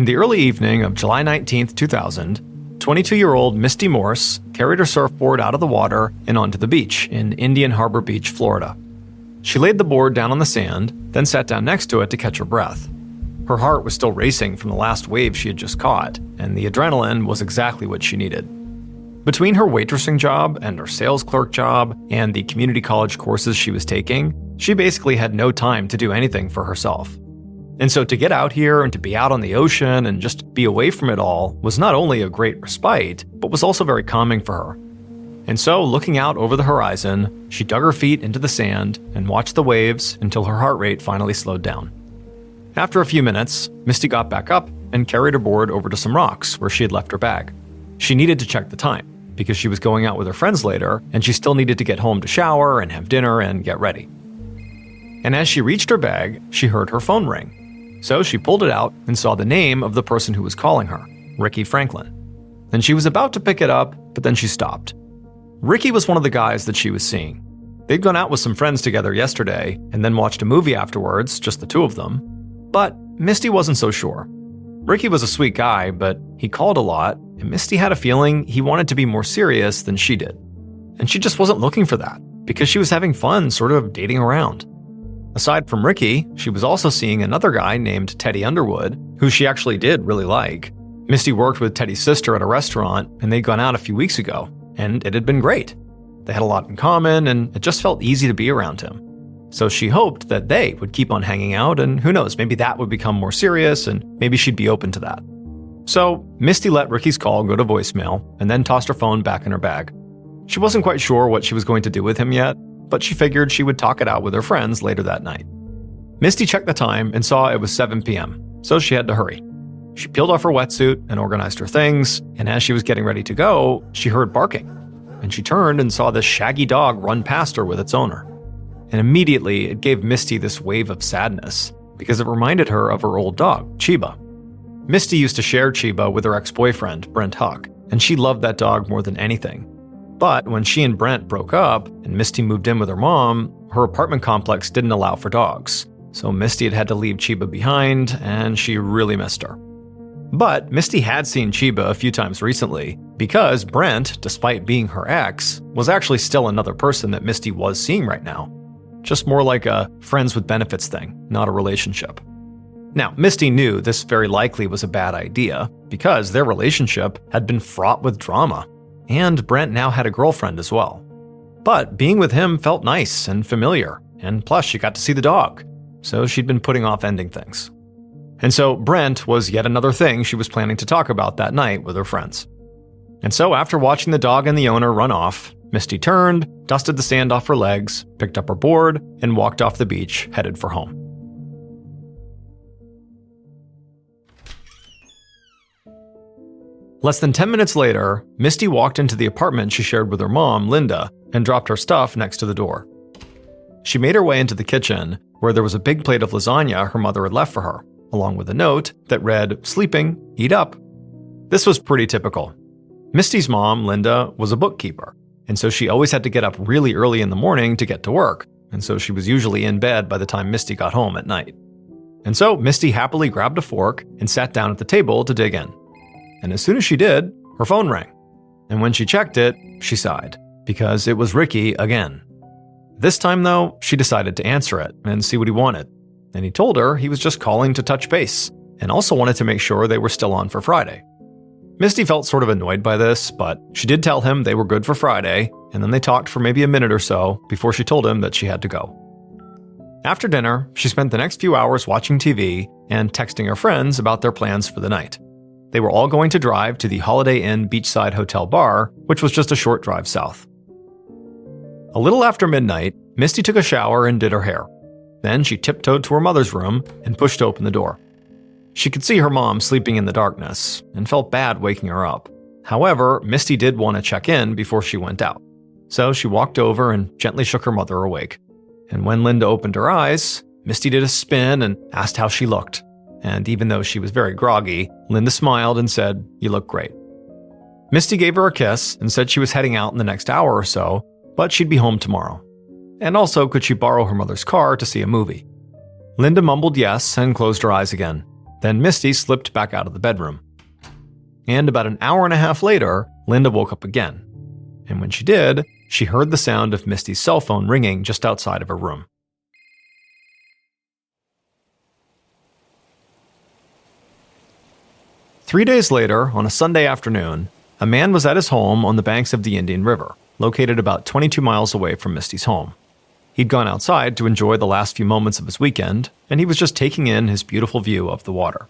In the early evening of July 19th, 2000, 22-year-old Misty Morse carried her surfboard out of the water and onto the beach in Indian Harbor Beach, Florida. She laid the board down on the sand, then sat down next to it to catch her breath. Her heart was still racing from the last wave she had just caught, and the adrenaline was exactly what she needed. Between her waitressing job and her sales clerk job and the community college courses she was taking, she basically had no time to do anything for herself. And so to get out here and to be out on the ocean and just be away from it all was not only a great respite, but was also very calming for her. And so, looking out over the horizon, she dug her feet into the sand and watched the waves until her heart rate finally slowed down. After a few minutes, Misty got back up and carried her board over to some rocks where she had left her bag. She needed to check the time, because she was going out with her friends later, and she still needed to get home to shower and have dinner and get ready. And as she reached her bag, she heard her phone ring. So she pulled it out and saw the name of the person who was calling her, Ricky Franklin. And she was about to pick it up, but then she stopped. Ricky was one of the guys that she was seeing. They'd gone out with some friends together yesterday and then watched a movie afterwards, just the two of them. But Misty wasn't so sure. Ricky was a sweet guy, but he called a lot, and Misty had a feeling he wanted to be more serious than she did. And she just wasn't looking for that, because she was having fun sort of dating around. Aside from Ricky, she was also seeing another guy named Teddy Underwood, who she actually did really like. Misty worked with Teddy's sister at a restaurant, and they'd gone out a few weeks ago, and it had been great. They had a lot in common, and it just felt easy to be around him. So she hoped that they would keep on hanging out, and who knows, maybe that would become more serious, and maybe she'd be open to that. So Misty let Ricky's call go to voicemail, and then tossed her phone back in her bag. She wasn't quite sure what she was going to do with him yet, but she figured she would talk it out with her friends later that night. Misty checked the time and saw it was 7 p.m., so she had to hurry. She peeled off her wetsuit and organized her things, and as she was getting ready to go, she heard barking. And she turned and saw this shaggy dog run past her with its owner. And immediately, it gave Misty this wave of sadness, because it reminded her of her old dog, Chiba. Misty used to share Chiba with her ex-boyfriend, Brent Huck, and she loved that dog more than anything. But when she and Brent broke up and Misty moved in with her mom, her apartment complex didn't allow for dogs. So Misty had to leave Chiba behind, and she really missed her. But Misty had seen Chiba a few times recently, because Brent, despite being her ex, was actually still another person that Misty was seeing right now. Just more like a friends with benefits thing, not a relationship. Now, Misty knew this very likely was a bad idea, because their relationship had been fraught with drama. And Brent now had a girlfriend as well. But being with him felt nice and familiar, and plus she got to see the dog, so she'd been putting off ending things. And so Brent was yet another thing she was planning to talk about that night with her friends. And so after watching the dog and the owner run off, Misty turned, dusted the sand off her legs, picked up her board, and walked off the beach, headed for home. Less than 10 minutes later, Misty walked into the apartment she shared with her mom, Linda, and dropped her stuff next to the door. She made her way into the kitchen, where there was a big plate of lasagna her mother had left for her, along with a note that read, "Sleeping, eat up." This was pretty typical. Misty's mom, Linda, was a bookkeeper, and so she always had to get up really early in the morning to get to work, and so she was usually in bed by the time Misty got home at night. And so Misty happily grabbed a fork and sat down at the table to dig in. And as soon as she did, her phone rang. And when she checked it, she sighed, because it was Ricky again. This time, though, she decided to answer it and see what he wanted. And he told her he was just calling to touch base, and also wanted to make sure they were still on for Friday. Misty felt sort of annoyed by this, but she did tell him they were good for Friday, and then they talked for maybe a minute or so before she told him that she had to go. After dinner, she spent the next few hours watching TV and texting her friends about their plans for the night. They were all going to drive to the Holiday Inn Beachside Hotel Bar, which was just a short drive south. A little after midnight, Misty took a shower and did her hair. Then she tiptoed to her mother's room and pushed open the door. She could see her mom sleeping in the darkness and felt bad waking her up. However, Misty did want to check in before she went out. So she walked over and gently shook her mother awake. And when Linda opened her eyes, Misty did a spin and asked how she looked. And even though she was very groggy, Linda smiled and said, "You look great." Misty gave her a kiss and said she was heading out in the next hour or so, but she'd be home tomorrow. And also, could she borrow her mother's car to see a movie? Linda mumbled yes and closed her eyes again. Then Misty slipped back out of the bedroom. And about an hour and a half later, Linda woke up again. And when she did, she heard the sound of Misty's cell phone ringing just outside of her room. Three days later, on a Sunday afternoon, a man was at his home on the banks of the Indian River, located about 22 miles away from Misty's home. He'd gone outside to enjoy the last few moments of his weekend, and he was just taking in his beautiful view of the water.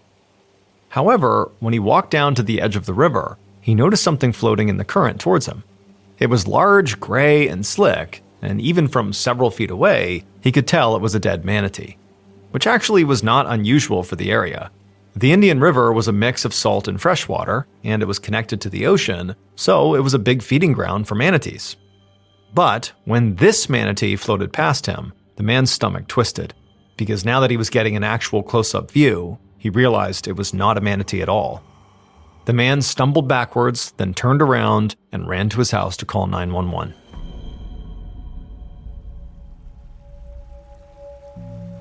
However, when he walked down to the edge of the river, he noticed something floating in the current towards him. It was large, gray, and slick, and even from several feet away, he could tell it was a dead manatee, which actually was not unusual for the area. The Indian River was a mix of salt and fresh water, and it was connected to the ocean, so it was a big feeding ground for manatees. But when this manatee floated past him, the man's stomach twisted, because now that he was getting an actual close-up view, he realized it was not a manatee at all. The man stumbled backwards, then turned around and ran to his house to call 911.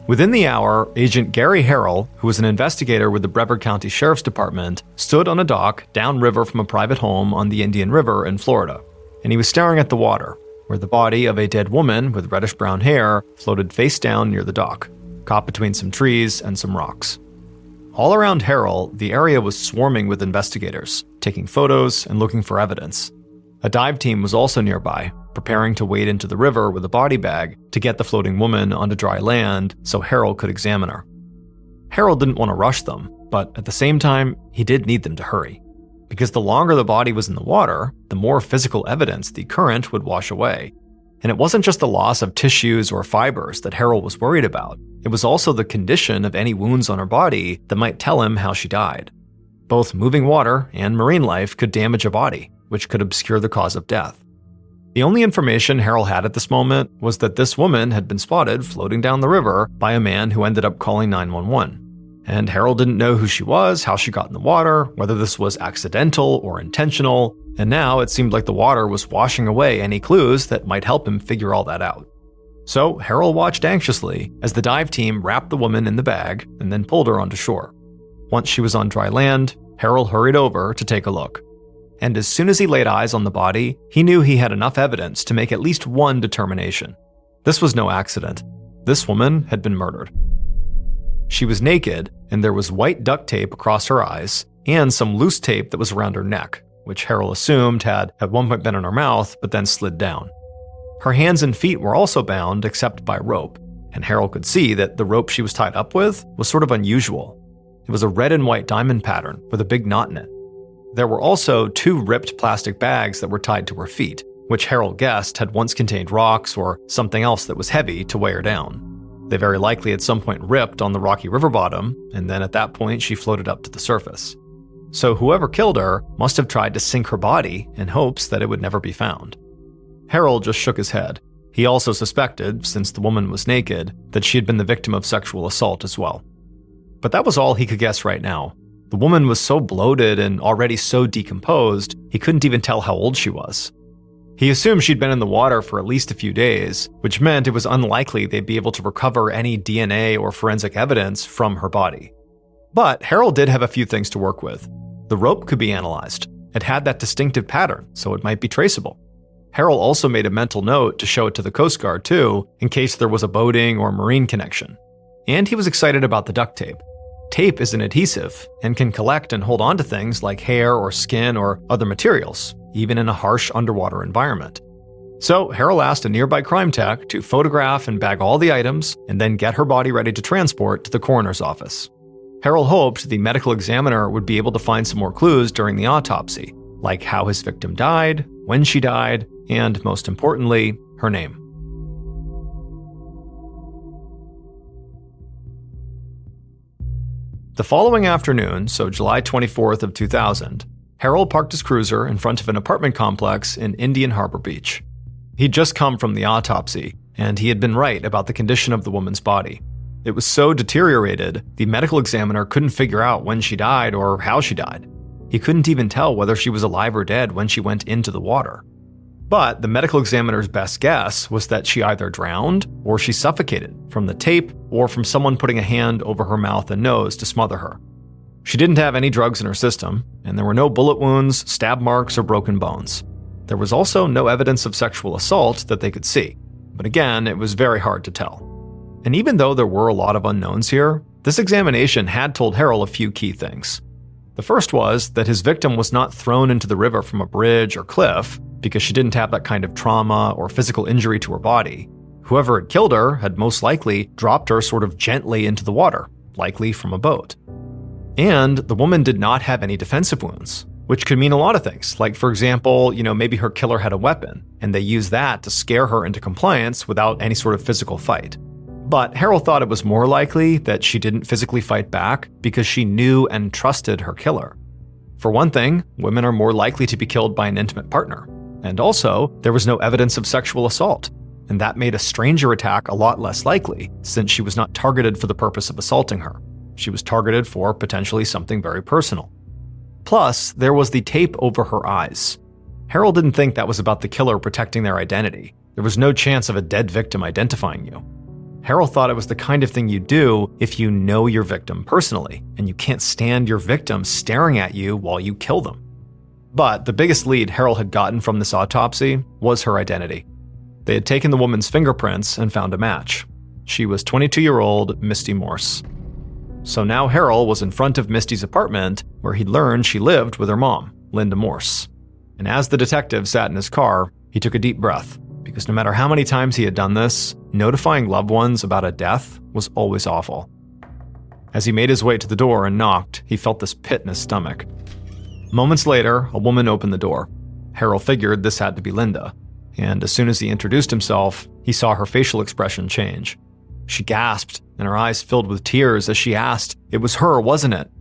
Within the hour, Agent Gary Harrell, who was an investigator with the Brevard County Sheriff's Department, stood on a dock downriver from a private home on the Indian River in Florida, and he was staring at the water, where the body of a dead woman with reddish-brown hair floated face down near the dock, caught between some trees and some rocks. All around Harrell, the area was swarming with investigators, taking photos and looking for evidence. A dive team was also nearby, preparing to wade into the river with a body bag to get the floating woman onto dry land so Harrell could examine her. Harrell didn't want to rush them, but at the same time, he did need them to hurry. Because the longer the body was in the water, the more physical evidence the current would wash away. And it wasn't just the loss of tissues or fibers that Harrell was worried about. It was also the condition of any wounds on her body that might tell him how she died. Both moving water and marine life could damage a body, which could obscure the cause of death. The only information Harrell had at this moment was that this woman had been spotted floating down the river by a man who ended up calling 911. And Harrell didn't know who she was, how she got in the water, whether this was accidental or intentional, and now it seemed like the water was washing away any clues that might help him figure all that out. So Harrell watched anxiously as the dive team wrapped the woman in the bag and then pulled her onto shore. Once she was on dry land, Harrell hurried over to take a look. And as soon as he laid eyes on the body, he knew he had enough evidence to make at least one determination. This was no accident. This woman had been murdered. She was naked, and there was white duct tape across her eyes, and some loose tape that was around her neck, which Harrell assumed had at one point been in her mouth, but then slid down. Her hands and feet were also bound, except by rope, and Harrell could see that the rope she was tied up with was sort of unusual. It was a red and white diamond pattern with a big knot in it. There were also 2 ripped plastic bags that were tied to her feet, which Harrell guessed had once contained rocks or something else that was heavy to weigh her down. They very likely at some point ripped on the rocky river bottom, and then at that point she floated up to the surface. So whoever killed her must have tried to sink her body in hopes that it would never be found. Harrell just shook his head. He also suspected, since the woman was naked, that she had been the victim of sexual assault as well. But that was all he could guess right now. The woman was so bloated and already so decomposed, he couldn't even tell how old she was. He assumed she'd been in the water for at least a few days, which meant it was unlikely they'd be able to recover any DNA or forensic evidence from her body. But Harrell did have a few things to work with. The rope could be analyzed. It had that distinctive pattern, so it might be traceable. Harrell also made a mental note to show it to the Coast Guard too, in case there was a boating or marine connection. And he was excited about the duct tape. Tape is an adhesive and can collect and hold on to things like hair or skin or other materials, even in a harsh underwater environment. So Harrell asked a nearby crime tech to photograph and bag all the items and then get her body ready to transport to the coroner's office. Harrell hoped the medical examiner would be able to find some more clues during the autopsy, like how his victim died, when she died, and most importantly, her name. The following afternoon, so July 24th of 2000, Harrell parked his cruiser in front of an apartment complex in Indian Harbor Beach. He'd just come from the autopsy, and he had been right about the condition of the woman's body. It was so deteriorated, the medical examiner couldn't figure out when she died or how she died. He couldn't even tell whether she was alive or dead when she went into the water. But the medical examiner's best guess was that she either drowned or she suffocated from the tape or from someone putting a hand over her mouth and nose to smother her. She didn't have any drugs in her system, and there were no bullet wounds, stab marks, or broken bones. There was also no evidence of sexual assault that they could see, but again, it was very hard to tell. And even though there were a lot of unknowns here, this examination had told Harold a few key things. The first was that his victim was not thrown into the river from a bridge or cliff because she didn't have that kind of trauma or physical injury to her body. Whoever had killed her had most likely dropped her sort of gently into the water, likely from a boat. And the woman did not have any defensive wounds, which could mean a lot of things. Like, for example, maybe her killer had a weapon, and they used that to scare her into compliance without any sort of physical fight. But Harold thought it was more likely that she didn't physically fight back because she knew and trusted her killer. For one thing, women are more likely to be killed by an intimate partner. And also, there was no evidence of sexual assault, and that made a stranger attack a lot less likely, since she was not targeted for the purpose of assaulting her. She was targeted for potentially something very personal. Plus, there was the tape over her eyes. Harold didn't think that was about the killer protecting their identity. There was no chance of a dead victim identifying you. Harold thought it was the kind of thing you do if you know your victim personally, and you can't stand your victim staring at you while you kill them. But the biggest lead Harold had gotten from this autopsy was her identity. They had taken the woman's fingerprints and found a match. She was 22-year-old Misty Morse. So now Harold was in front of Misty's apartment, where he'd learned she lived with her mom, Linda Morse. And as the detective sat in his car, he took a deep breath, because no matter how many times he had done this, notifying loved ones about a death was always awful. As he made his way to the door and knocked, he felt this pit in his stomach. Moments later, a woman opened the door. Harold figured this had to be Linda, and as soon as he introduced himself, he saw her facial expression change. She gasped, and her eyes filled with tears as she asked, "It was her, wasn't it?"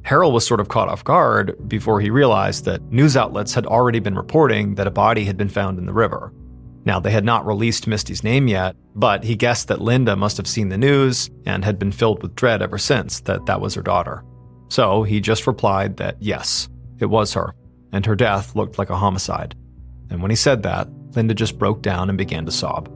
Harold was sort of caught off guard before he realized that news outlets had already been reporting that a body had been found in the river. Now, they had not released Misty's name yet, but he guessed that Linda must have seen the news and had been filled with dread ever since that was her daughter. So he just replied that yes, it was her, and her death looked like a homicide. And when he said that, Linda just broke down and began to sob.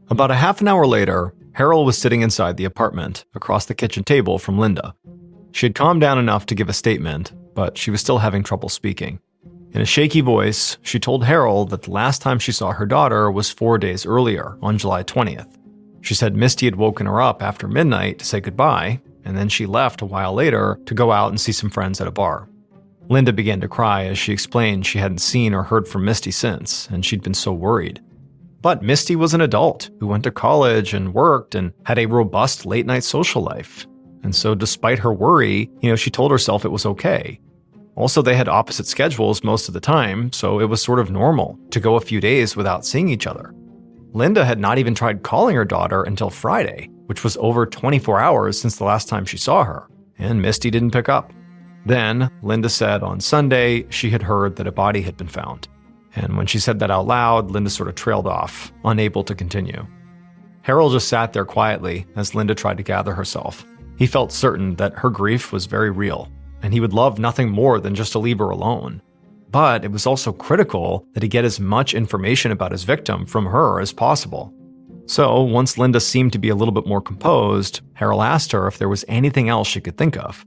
About a half an hour later, Harold was sitting inside the apartment, across the kitchen table from Linda. She had calmed down enough to give a statement, but she was still having trouble speaking. In a shaky voice, she told Harold that the last time she saw her daughter was 4 days earlier, on July 20th. She said Misty had woken her up after midnight to say goodbye, and then she left a while later to go out and see some friends at a bar. Linda began to cry as she explained she hadn't seen or heard from Misty since, and she'd been so worried. But Misty was an adult who went to college and worked and had a robust late-night social life. And so despite her worry, she told herself it was okay. Also, they had opposite schedules most of the time, so it was sort of normal to go a few days without seeing each other. Linda had not even tried calling her daughter until Friday, which was over 24 hours since the last time she saw her, and Misty didn't pick up. Then, Linda said on Sunday she had heard that a body had been found. And when she said that out loud, Linda sort of trailed off, unable to continue. Harold just sat there quietly as Linda tried to gather herself. He felt certain that her grief was very real, and he would love nothing more than just to leave her alone. But it was also critical that he get as much information about his victim from her as possible. So, once Linda seemed to be a little bit more composed, Harold asked her if there was anything else she could think of.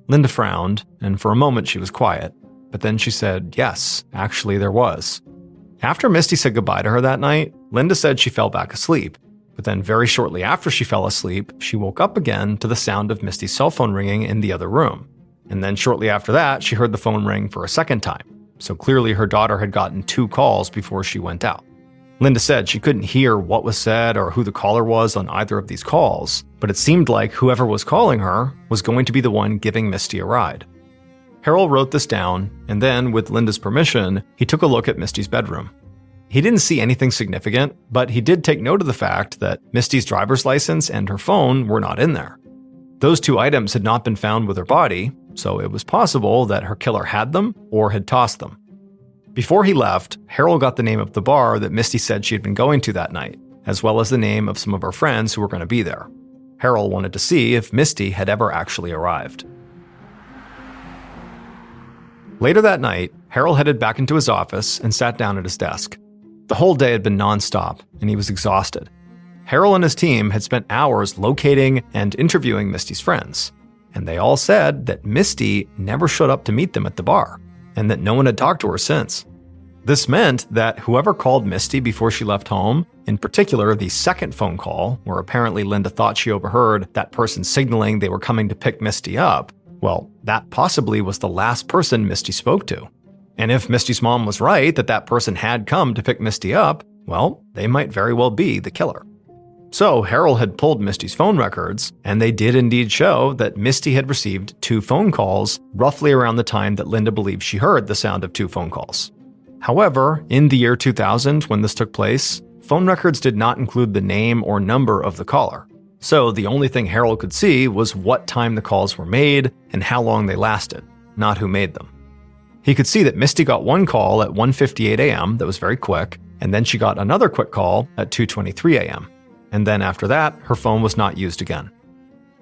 Linda frowned, and for a moment she was quiet. But then she said, yes, actually there was. After Misty said goodbye to her that night, Linda said she fell back asleep. But then very shortly after she fell asleep, she woke up again to the sound of Misty's cell phone ringing in the other room. And then shortly after that, she heard the phone ring for a second time. So clearly her daughter had gotten 2 calls before she went out. Linda said she couldn't hear what was said or who the caller was on either of these calls, but it seemed like whoever was calling her was going to be the one giving Misty a ride. Harold wrote this down, and then, with Linda's permission, he took a look at Misty's bedroom. He didn't see anything significant, but he did take note of the fact that Misty's driver's license and her phone were not in there. Those 2 items had not been found with her body, so it was possible that her killer had them or had tossed them. Before he left, Harold got the name of the bar that Misty said she had been going to that night, as well as the name of some of her friends who were going to be there. Harold wanted to see if Misty had ever actually arrived. Later that night, Harold headed back into his office and sat down at his desk. The whole day had been nonstop, and he was exhausted. Harold and his team had spent hours locating and interviewing Misty's friends, and they all said that Misty never showed up to meet them at the bar, and that no one had talked to her since. This meant that whoever called Misty before she left home, in particular the second phone call, where apparently Linda thought she overheard that person signaling they were coming to pick Misty up, well, that possibly was the last person Misty spoke to. And if Misty's mom was right that that person had come to pick Misty up, well, they might very well be the killer. So Harold had pulled Misty's phone records, and they did indeed show that Misty had received 2 phone calls roughly around the time that Linda believed she heard the sound of 2 phone calls. However, in the year 2000, when this took place, phone records did not include the name or number of the caller. So the only thing Harold could see was what time the calls were made and how long they lasted, not who made them. He could see that Misty got one call at 1:58 a.m. that was very quick, and then she got another quick call at 2:23 a.m. And then after that, her phone was not used again.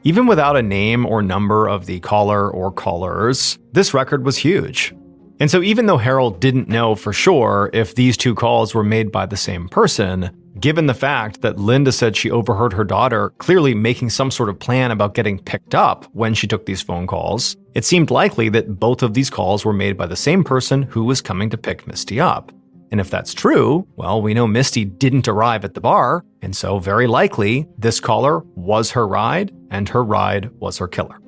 Even without a name or number of the caller or callers, this record was huge. And so even though Harold didn't know for sure if these 2 calls were made by the same person, given the fact that Linda said she overheard her daughter clearly making some sort of plan about getting picked up when she took these phone calls, it seemed likely that both of these calls were made by the same person who was coming to pick Misty up. And if that's true, well, we know Misty didn't arrive at the bar, and so very likely this caller was her ride, and her ride was her killer.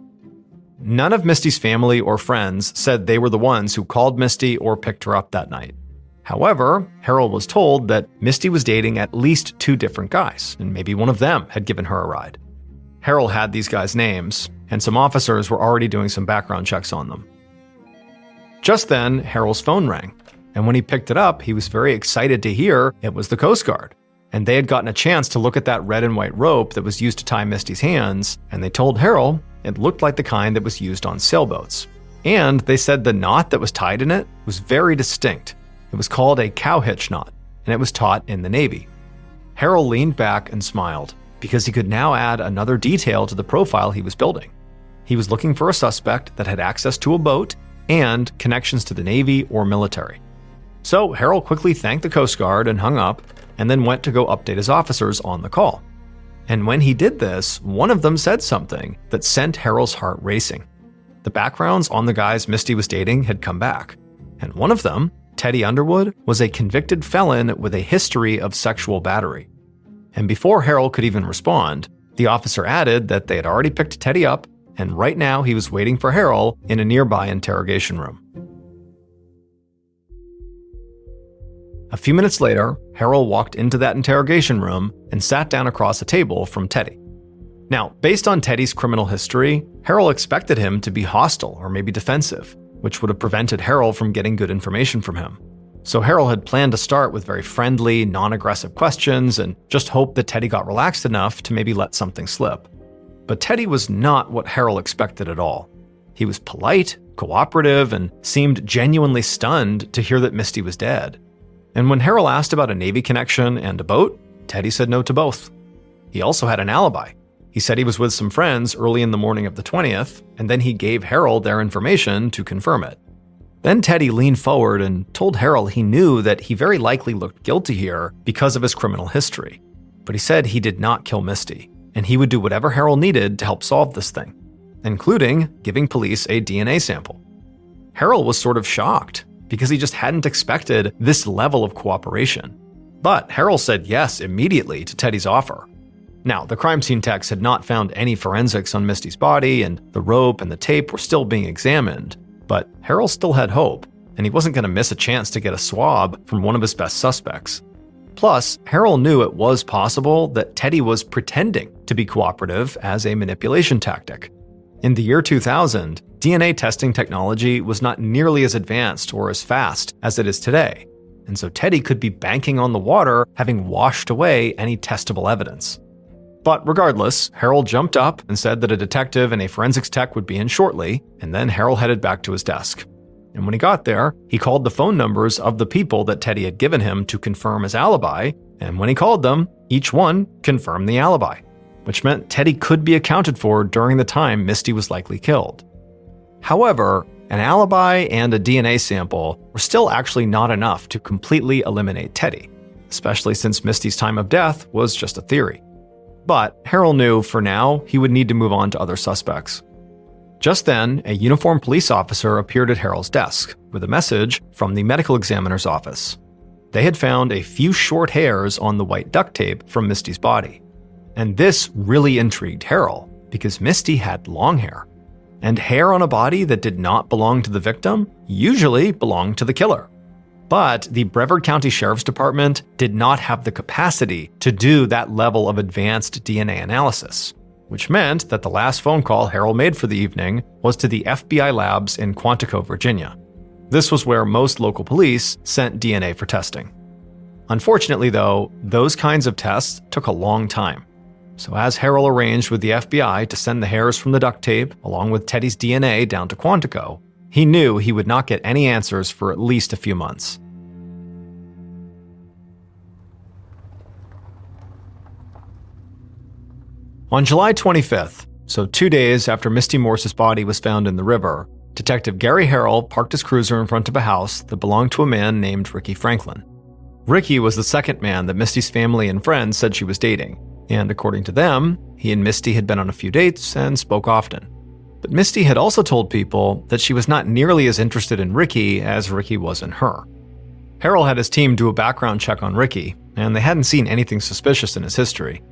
None of Misty's family or friends said they were the ones who called Misty or picked her up that night. However, Harold was told that Misty was dating at least 2 different guys, and maybe one of them had given her a ride. Harold had these guys' names, and some officers were already doing some background checks on them. Just then, Harold's phone rang, and when he picked it up, he was very excited to hear it was the Coast Guard. And they had gotten a chance to look at that red and white rope that was used to tie Misty's hands, and they told Harold it looked like the kind that was used on sailboats. And they said the knot that was tied in it was very distinct. It was called a cowhitch knot, and it was taught in the Navy. Harold leaned back and smiled, because he could now add another detail to the profile he was building. He was looking for a suspect that had access to a boat and connections to the Navy or military. So Harold quickly thanked the Coast Guard and hung up, and then went to go update his officers on the call. And when he did this, one of them said something that sent Harold's heart racing. The backgrounds on the guys Misty was dating had come back, and one of them, Teddy Underwood, was a convicted felon with a history of sexual battery. And before Harold could even respond, the officer added that they had already picked Teddy up, and right now he was waiting for Harold in a nearby interrogation room. A few minutes later, Harold walked into that interrogation room and sat down across a table from Teddy. Now, based on Teddy's criminal history, Harold expected him to be hostile or maybe defensive, which would have prevented Harold from getting good information from him. So Harold had planned to start with very friendly, non-aggressive questions and just hoped that Teddy got relaxed enough to maybe let something slip. But Teddy was not what Harold expected at all. He was polite, cooperative, and seemed genuinely stunned to hear that Misty was dead. And when Harold asked about a Navy connection and a boat, Teddy said no to both. He also had an alibi. He said he was with some friends early in the morning of the 20th, and then he gave Harold their information to confirm it. Then Teddy leaned forward and told Harold he knew that he very likely looked guilty here because of his criminal history. But he said he did not kill Misty, and he would do whatever Harold needed to help solve this thing, including giving police a DNA sample. Harold was sort of shocked, because he just hadn't expected this level of cooperation. But Harold said yes immediately to Teddy's offer. Now, the crime scene techs had not found any forensics on Misty's body, and the rope and the tape were still being examined, but Harold still had hope, and he wasn't going to miss a chance to get a swab from one of his best suspects. Plus, Harold knew it was possible that Teddy was pretending to be cooperative as a manipulation tactic. In the year 2000, DNA testing technology was not nearly as advanced or as fast as it is today, and so Teddy could be banking on the water having washed away any testable evidence. But regardless, Harold jumped up and said that a detective and a forensics tech would be in shortly, and then Harold headed back to his desk. And when he got there, he called the phone numbers of the people that Teddy had given him to confirm his alibi, and when he called them, each one confirmed the alibi, which meant Teddy could be accounted for during the time Misty was likely killed. However, an alibi and a DNA sample were still actually not enough to completely eliminate Teddy, especially since Misty's time of death was just a theory. But Harold knew for now he would need to move on to other suspects. Just then, a uniformed police officer appeared at Harold's desk with a message from the medical examiner's office. They had found a few short hairs on the white duct tape from Misty's body. And this really intrigued Harold because Misty had long hair. And hair on a body that did not belong to the victim usually belonged to the killer. But the Brevard County Sheriff's Department did not have the capacity to do that level of advanced DNA analysis, which meant that the last phone call Harold made for the evening was to the FBI labs in Quantico, Virginia. This was where most local police sent DNA for testing. Unfortunately, though, those kinds of tests took a long time. So as Harold arranged with the FBI to send the hairs from the duct tape along with Teddy's DNA down to Quantico, he knew he would not get any answers for at least a few months. On July 25th, so 2 days after Misty Morse's body was found in the river, Detective Gary Harold parked his cruiser in front of a house that belonged to a man named Ricky Franklin. Ricky was the second man that Misty's family and friends said she was dating, and according to them, he and Misty had been on a few dates and spoke often. But Misty had also told people that she was not nearly as interested in Ricky as Ricky was in her. Harold had his team do a background check on Ricky, and they hadn't seen anything suspicious in his history.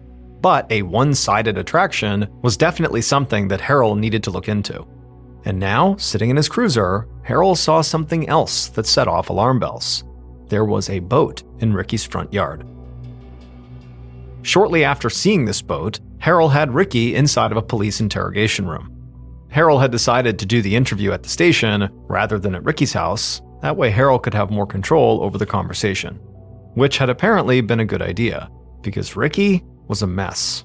But a one-sided attraction was definitely something that Harold needed to look into. And now, sitting in his cruiser, Harold saw something else that set off alarm bells. There was a boat in Ricky's front yard. Shortly after seeing this boat, Harold had Ricky inside of a police interrogation room. Harold had decided to do the interview at the station rather than at Ricky's house. That way Harold could have more control over the conversation, which had apparently been a good idea, because Ricky was a mess.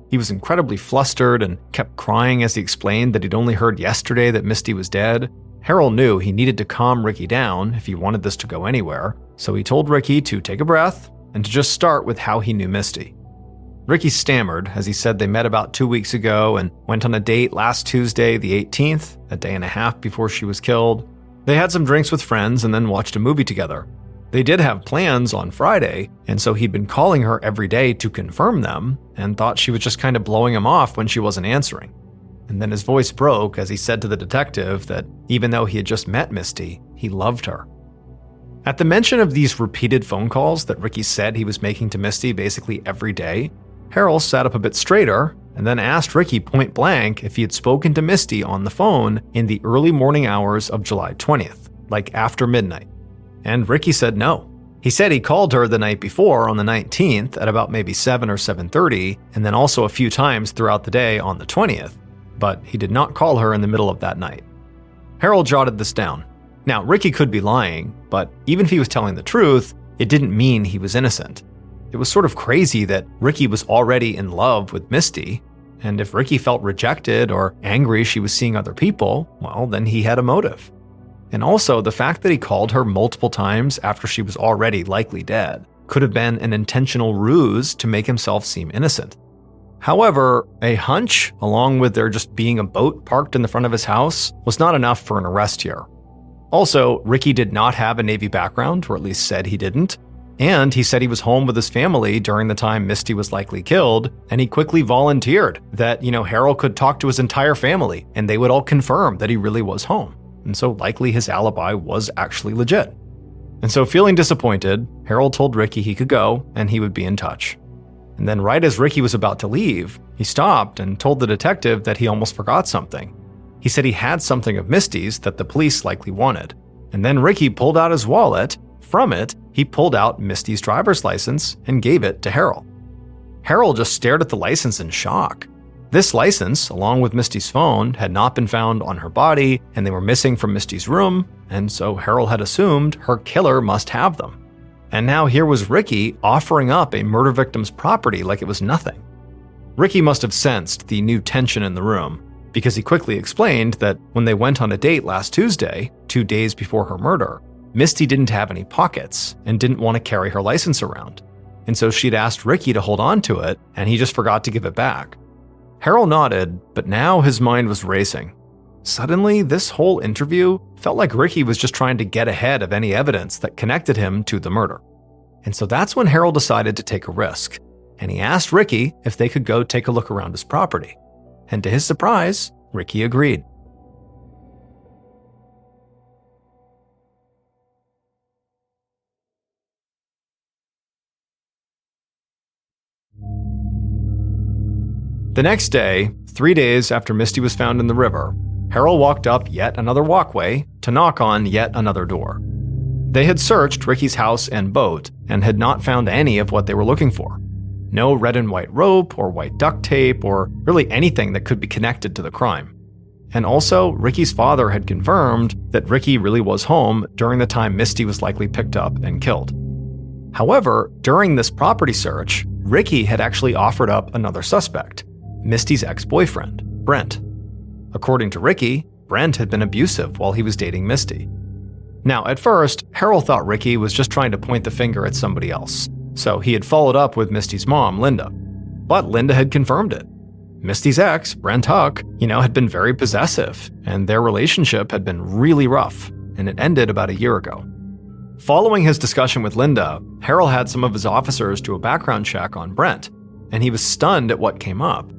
He was incredibly flustered and kept crying as he explained that he'd only heard yesterday that Misty was dead. Harold knew he needed to calm Ricky down if he wanted this to go anywhere, so he told Ricky to take a breath and to just start with how he knew Misty. Ricky stammered as he said they met about 2 weeks ago and went on a date last Tuesday, the 18th, a day and a half before she was killed. They had some drinks with friends and then watched a movie together. They did have plans on Friday, and so he'd been calling her every day to confirm them and thought she was just kind of blowing him off when she wasn't answering. And then his voice broke as he said to the detective that even though he had just met Misty, he loved her. At the mention of these repeated phone calls that Ricky said he was making to Misty basically every day, Harold sat up a bit straighter and then asked Ricky point blank if he had spoken to Misty on the phone in the early morning hours of July 20th, like after midnight. And Ricky said no. He said he called her the night before on the 19th at about maybe 7 or 7:30, and then also a few times throughout the day on the 20th, but he did not call her in the middle of that night. Harold jotted this down. Now, Ricky could be lying, but even if he was telling the truth, it didn't mean he was innocent. It was sort of crazy that Ricky was already in love with Misty, and if Ricky felt rejected or angry she was seeing other people, well, then he had a motive. And also, the fact that he called her multiple times after she was already likely dead could have been an intentional ruse to make himself seem innocent. However, a hunch, along with there just being a boat parked in the front of his house, was not enough for an arrest here. Also, Ricky did not have a Navy background, or at least said he didn't, and he said he was home with his family during the time Misty was likely killed, and he quickly volunteered that, Harold could talk to his entire family, and they would all confirm that he really was home. And so likely his alibi was actually legit. And so feeling disappointed, Harold told Ricky he could go and he would be in touch. And then right as Ricky was about to leave, he stopped and told the detective that he almost forgot something. He said he had something of Misty's that the police likely wanted. And then Ricky pulled out his wallet. From it, he pulled out Misty's driver's license and gave it to Harold. Harold just stared at the license in shock. This license, along with Misty's phone, had not been found on her body, and they were missing from Misty's room, and so Harold had assumed her killer must have them. And now here was Ricky offering up a murder victim's property like it was nothing. Ricky must have sensed the new tension in the room, because he quickly explained that when they went on a date last Tuesday, 2 days before her murder, Misty didn't have any pockets and didn't want to carry her license around. And so she'd asked Ricky to hold on to it, and he just forgot to give it back. Harold nodded, but now his mind was racing. Suddenly, this whole interview felt like Ricky was just trying to get ahead of any evidence that connected him to the murder. And so that's when Harold decided to take a risk, and he asked Ricky if they could go take a look around his property. And to his surprise, Ricky agreed. The next day, 3 days after Misty was found in the river, Harold walked up yet another walkway to knock on yet another door. They had searched Ricky's house and boat and had not found any of what they were looking for. No red and white rope or white duct tape or really anything that could be connected to the crime. And also, Ricky's father had confirmed that Ricky really was home during the time Misty was likely picked up and killed. However, during this property search, Ricky had actually offered up another suspect, Misty's ex-boyfriend, Brent. According to Ricky, Brent had been abusive while he was dating Misty. Now, at first, Harold thought Ricky was just trying to point the finger at somebody else, so he had followed up with Misty's mom, Linda. But Linda had confirmed it. Misty's ex, Brent Huck, had been very possessive, and their relationship had been really rough, and it ended about a year ago. Following his discussion with Linda, Harold had some of his officers do a background check on Brent, and he was stunned at what came up.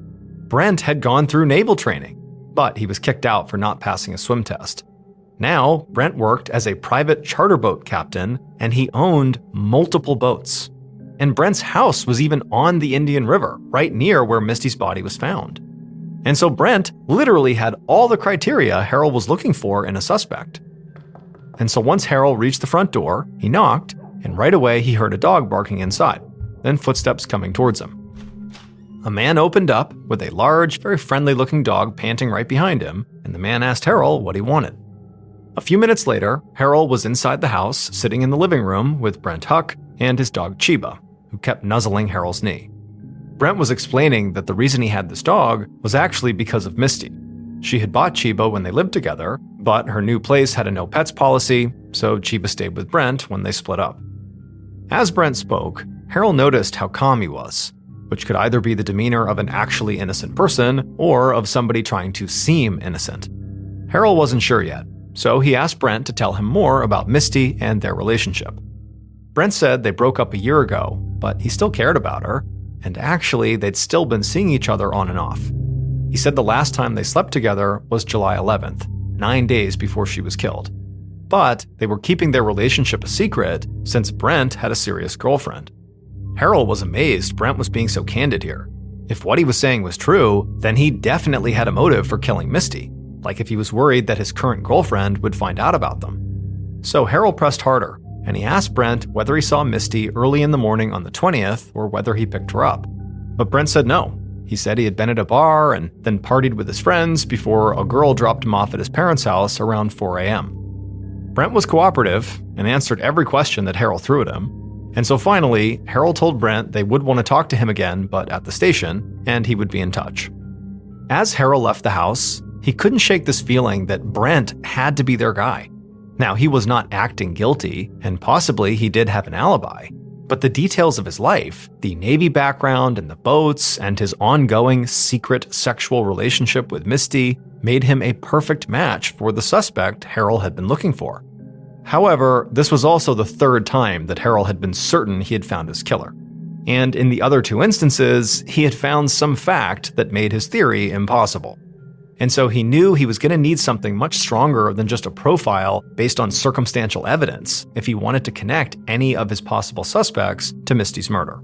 Brent had gone through naval training, but he was kicked out for not passing a swim test. Now, Brent worked as a private charter boat captain, and he owned multiple boats. And Brent's house was even on the Indian River, right near where Misty's body was found. And so Brent literally had all the criteria Harold was looking for in a suspect. And so once Harold reached the front door, he knocked, and right away he heard a dog barking inside, then footsteps coming towards him. A man opened up with a large, very friendly-looking dog panting right behind him, and the man asked Harold what he wanted. A few minutes later, Harold was inside the house, sitting in the living room with Brent Huck and his dog Chiba, who kept nuzzling Harold's knee. Brent was explaining that the reason he had this dog was actually because of Misty. She had bought Chiba when they lived together, but her new place had a no pets policy, so Chiba stayed with Brent when they split up. As Brent spoke, Harold noticed how calm he was, which could either be the demeanor of an actually innocent person or of somebody trying to seem innocent. Harold wasn't sure yet, so he asked Brent to tell him more about Misty and their relationship. Brent said they broke up a year ago, but he still cared about her, and actually they'd still been seeing each other on and off. He said the last time they slept together was July 11th, 9 days before she was killed. But they were keeping their relationship a secret since Brent had a serious girlfriend. Harold was amazed Brent was being so candid here. If what he was saying was true, then he definitely had a motive for killing Misty, like if he was worried that his current girlfriend would find out about them. So Harold pressed harder, and he asked Brent whether he saw Misty early in the morning on the 20th or whether he picked her up. But Brent said no. He said he had been at a bar and then partied with his friends before a girl dropped him off at his parents' house around 4 a.m. Brent was cooperative and answered every question that Harold threw at him. And so finally, Harold told Brent they would want to talk to him again, but at the station, and he would be in touch. As Harold left the house, he couldn't shake this feeling that Brent had to be their guy. Now, he was not acting guilty, and possibly he did have an alibi, but the details of his life, the Navy background and the boats, and his ongoing secret sexual relationship with Misty made him a perfect match for the suspect Harold had been looking for. However, this was also the third time that Harold had been certain he had found his killer. And in the other two instances, he had found some fact that made his theory impossible. And so he knew he was going to need something much stronger than just a profile based on circumstantial evidence if he wanted to connect any of his possible suspects to Misty's murder.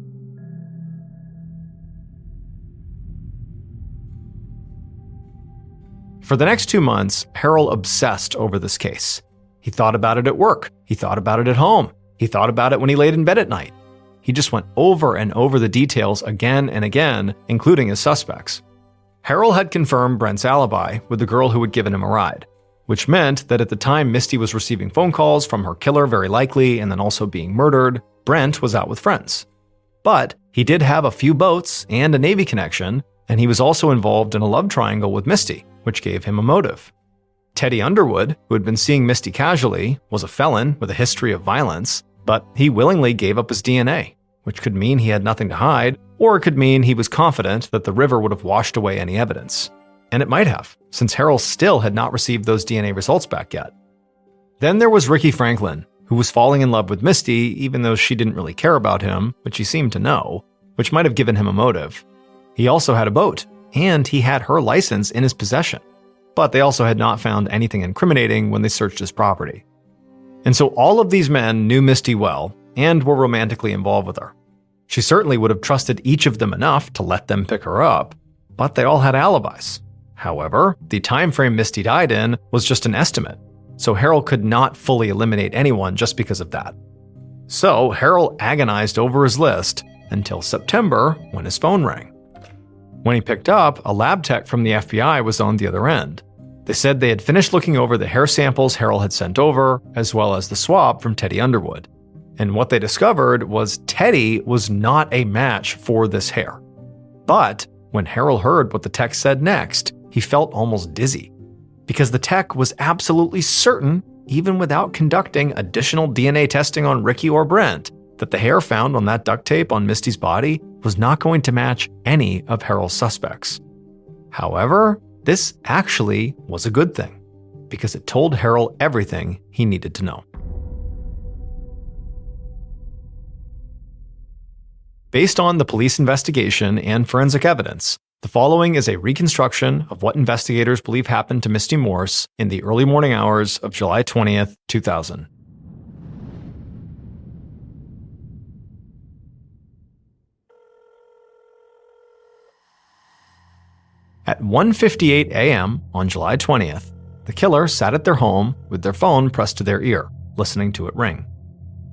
For the next 2 months, Harold obsessed over this case. He thought about it at work. He thought about it at home. He thought about it when he laid in bed at night. He just went over and over the details again and again, including his suspects. Harold had confirmed Brent's alibi with the girl who had given him a ride, which meant that at the time Misty was receiving phone calls from her killer very likely and then also being murdered, Brent was out with friends. But he did have a few boats and a Navy connection, and he was also involved in a love triangle with Misty, which gave him a motive. Teddy Underwood, who had been seeing Misty casually, was a felon with a history of violence, but he willingly gave up his DNA, which could mean he had nothing to hide, or it could mean he was confident that the river would have washed away any evidence. And it might have, since Harold still had not received those DNA results back yet. Then there was Ricky Franklin, who was falling in love with Misty even though she didn't really care about him, which he seemed to know, which might have given him a motive. He also had a boat, and he had her license in his possession. But they also had not found anything incriminating when they searched his property. And so all of these men knew Misty well and were romantically involved with her. She certainly would have trusted each of them enough to let them pick her up, but they all had alibis. However, the time frame Misty died in was just an estimate, so Harold could not fully eliminate anyone just because of that. So Harold agonized over his list until September when his phone rang. When he picked up, a lab tech from the FBI was on the other end. They said they had finished looking over the hair samples Harold had sent over, as well as the swab from Teddy Underwood. And what they discovered was Teddy was not a match for this hair. But when Harold heard what the tech said next, he felt almost dizzy. Because the tech was absolutely certain, even without conducting additional DNA testing on Ricky or Brent, that the hair found on that duct tape on Misty's body was not going to match any of Harold's suspects. However, this actually was a good thing, because it told Harold everything he needed to know. Based on the police investigation and forensic evidence, the following is a reconstruction of what investigators believe happened to Misty Morse in the early morning hours of July 20th, 2000. At 1:58 a.m. on July 20th, the killer sat at their home with their phone pressed to their ear, listening to it ring.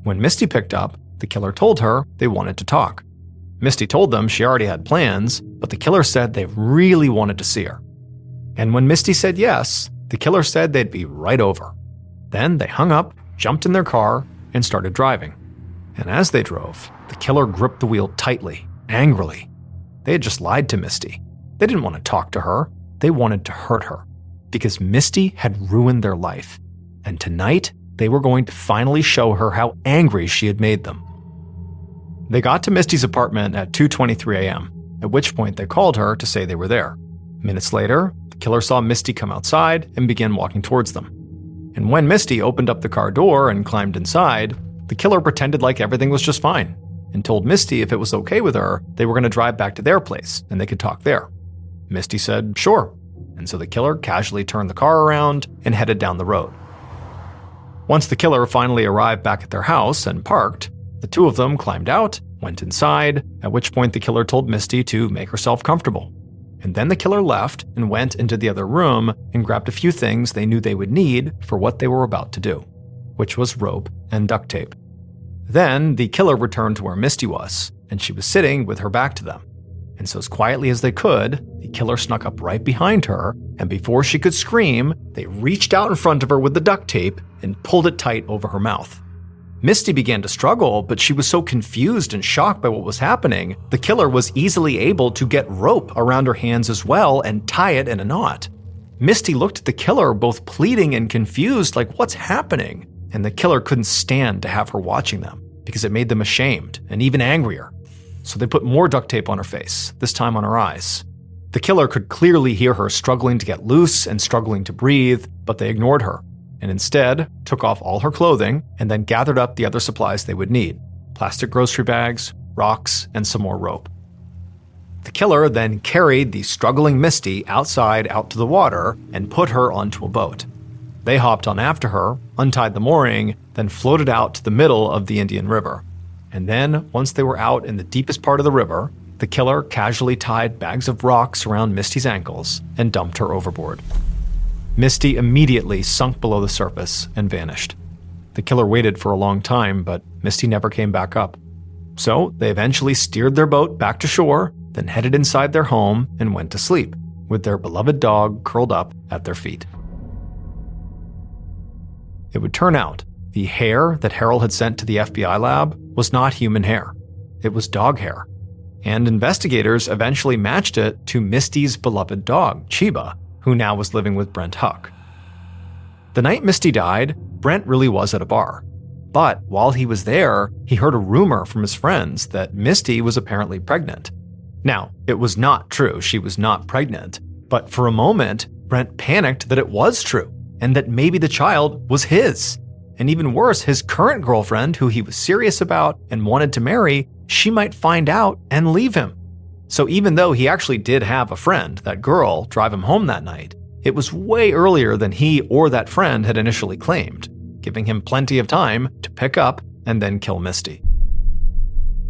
When Misty picked up, the killer told her they wanted to talk. Misty told them she already had plans, but the killer said they really wanted to see her. And when Misty said yes, the killer said they'd be right over. Then they hung up, jumped in their car, and started driving. And as they drove, the killer gripped the wheel tightly, angrily. They had just lied to Misty. They didn't want to talk to her. They wanted to hurt her. Because Misty had ruined their life. And tonight, they were going to finally show her how angry she had made them. They got to Misty's apartment at 2:23 a.m., at which point they called her to say they were there. Minutes later, the killer saw Misty come outside and began walking towards them. And when Misty opened up the car door and climbed inside, the killer pretended like everything was just fine and told Misty if it was okay with her, they were going to drive back to their place and they could talk there. Misty said, sure. And so the killer casually turned the car around and headed down the road. Once the killer finally arrived back at their house and parked, the two of them climbed out, went inside, at which point the killer told Misty to make herself comfortable. And then the killer left and went into the other room and grabbed a few things they knew they would need for what they were about to do, which was rope and duct tape. Then the killer returned to where Misty was, and she was sitting with her back to them. And so as quietly as they could, the killer snuck up right behind her, and before she could scream, they reached out in front of her with the duct tape and pulled it tight over her mouth. Misty began to struggle, but she was so confused and shocked by what was happening, the killer was easily able to get rope around her hands as well and tie it in a knot. Misty looked at the killer, both pleading and confused, like, what's happening? And the killer couldn't stand to have her watching them, because it made them ashamed and even angrier. So they put more duct tape on her face, this time on her eyes. The killer could clearly hear her struggling to get loose and struggling to breathe, but they ignored her, and instead took off all her clothing and then gathered up the other supplies they would need: plastic grocery bags, rocks, and some more rope. The killer then carried the struggling Misty outside out to the water and put her onto a boat. They hopped on after her, untied the mooring, then floated out to the middle of the Indian River. And then, once they were out in the deepest part of the river, the killer casually tied bags of rocks around Misty's ankles and dumped her overboard. Misty immediately sunk below the surface and vanished. The killer waited for a long time, but Misty never came back up. So they eventually steered their boat back to shore, then headed inside their home and went to sleep, with their beloved dog curled up at their feet. It would turn out the hair that Harold had sent to the FBI lab was not human hair. It was dog hair. And investigators eventually matched it to Misty's beloved dog, Chiba, who now was living with Brent Huck. The night Misty died, Brent really was at a bar. But while he was there, he heard a rumor from his friends that Misty was apparently pregnant. Now, it was not true, she was not pregnant, But for a moment, Brent panicked that it was true, and that maybe the child was his. And even worse, his current girlfriend, who he was serious about and wanted to marry, she might find out and leave him. So even though he actually did have a friend, that girl, drive him home that night, it was way earlier than he or that friend had initially claimed, giving him plenty of time to pick up and then kill Misty.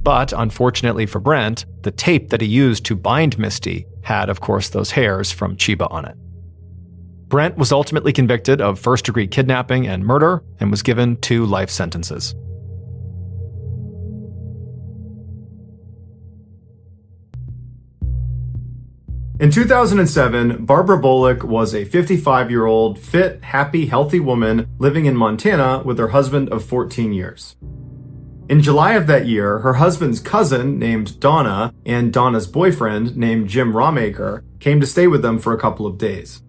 But unfortunately for Brent, the tape that he used to bind Misty had, of course, those hairs from Chiba on it. Brent was ultimately convicted of first-degree kidnapping and murder and was given 2 life sentences. In 2007, Barbara Bullock was a 55-year-old, fit, happy, healthy woman living in Montana with her husband of 14 years. In July of that year, her husband's cousin, named Donna, and Donna's boyfriend, named Jim Rawmaker, came to stay with them for a couple of days.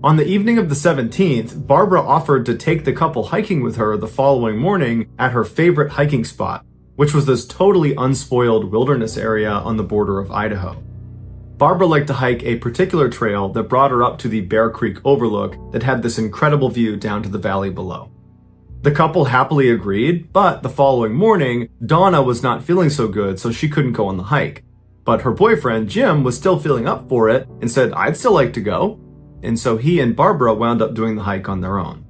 On the evening of the 17th, Barbara offered to take the couple hiking with her the following morning at her favorite hiking spot, which was this totally unspoiled wilderness area on the border of Idaho. Barbara liked to hike a particular trail that brought her up to the Bear Creek overlook that had this incredible view down to the valley below. The couple happily agreed, but the following morning, Donna was not feeling so good, so she couldn't go on the hike. But her boyfriend, Jim, was still feeling up for it and said, "I'd still like to go." And so he and Barbara wound up doing the hike on their own.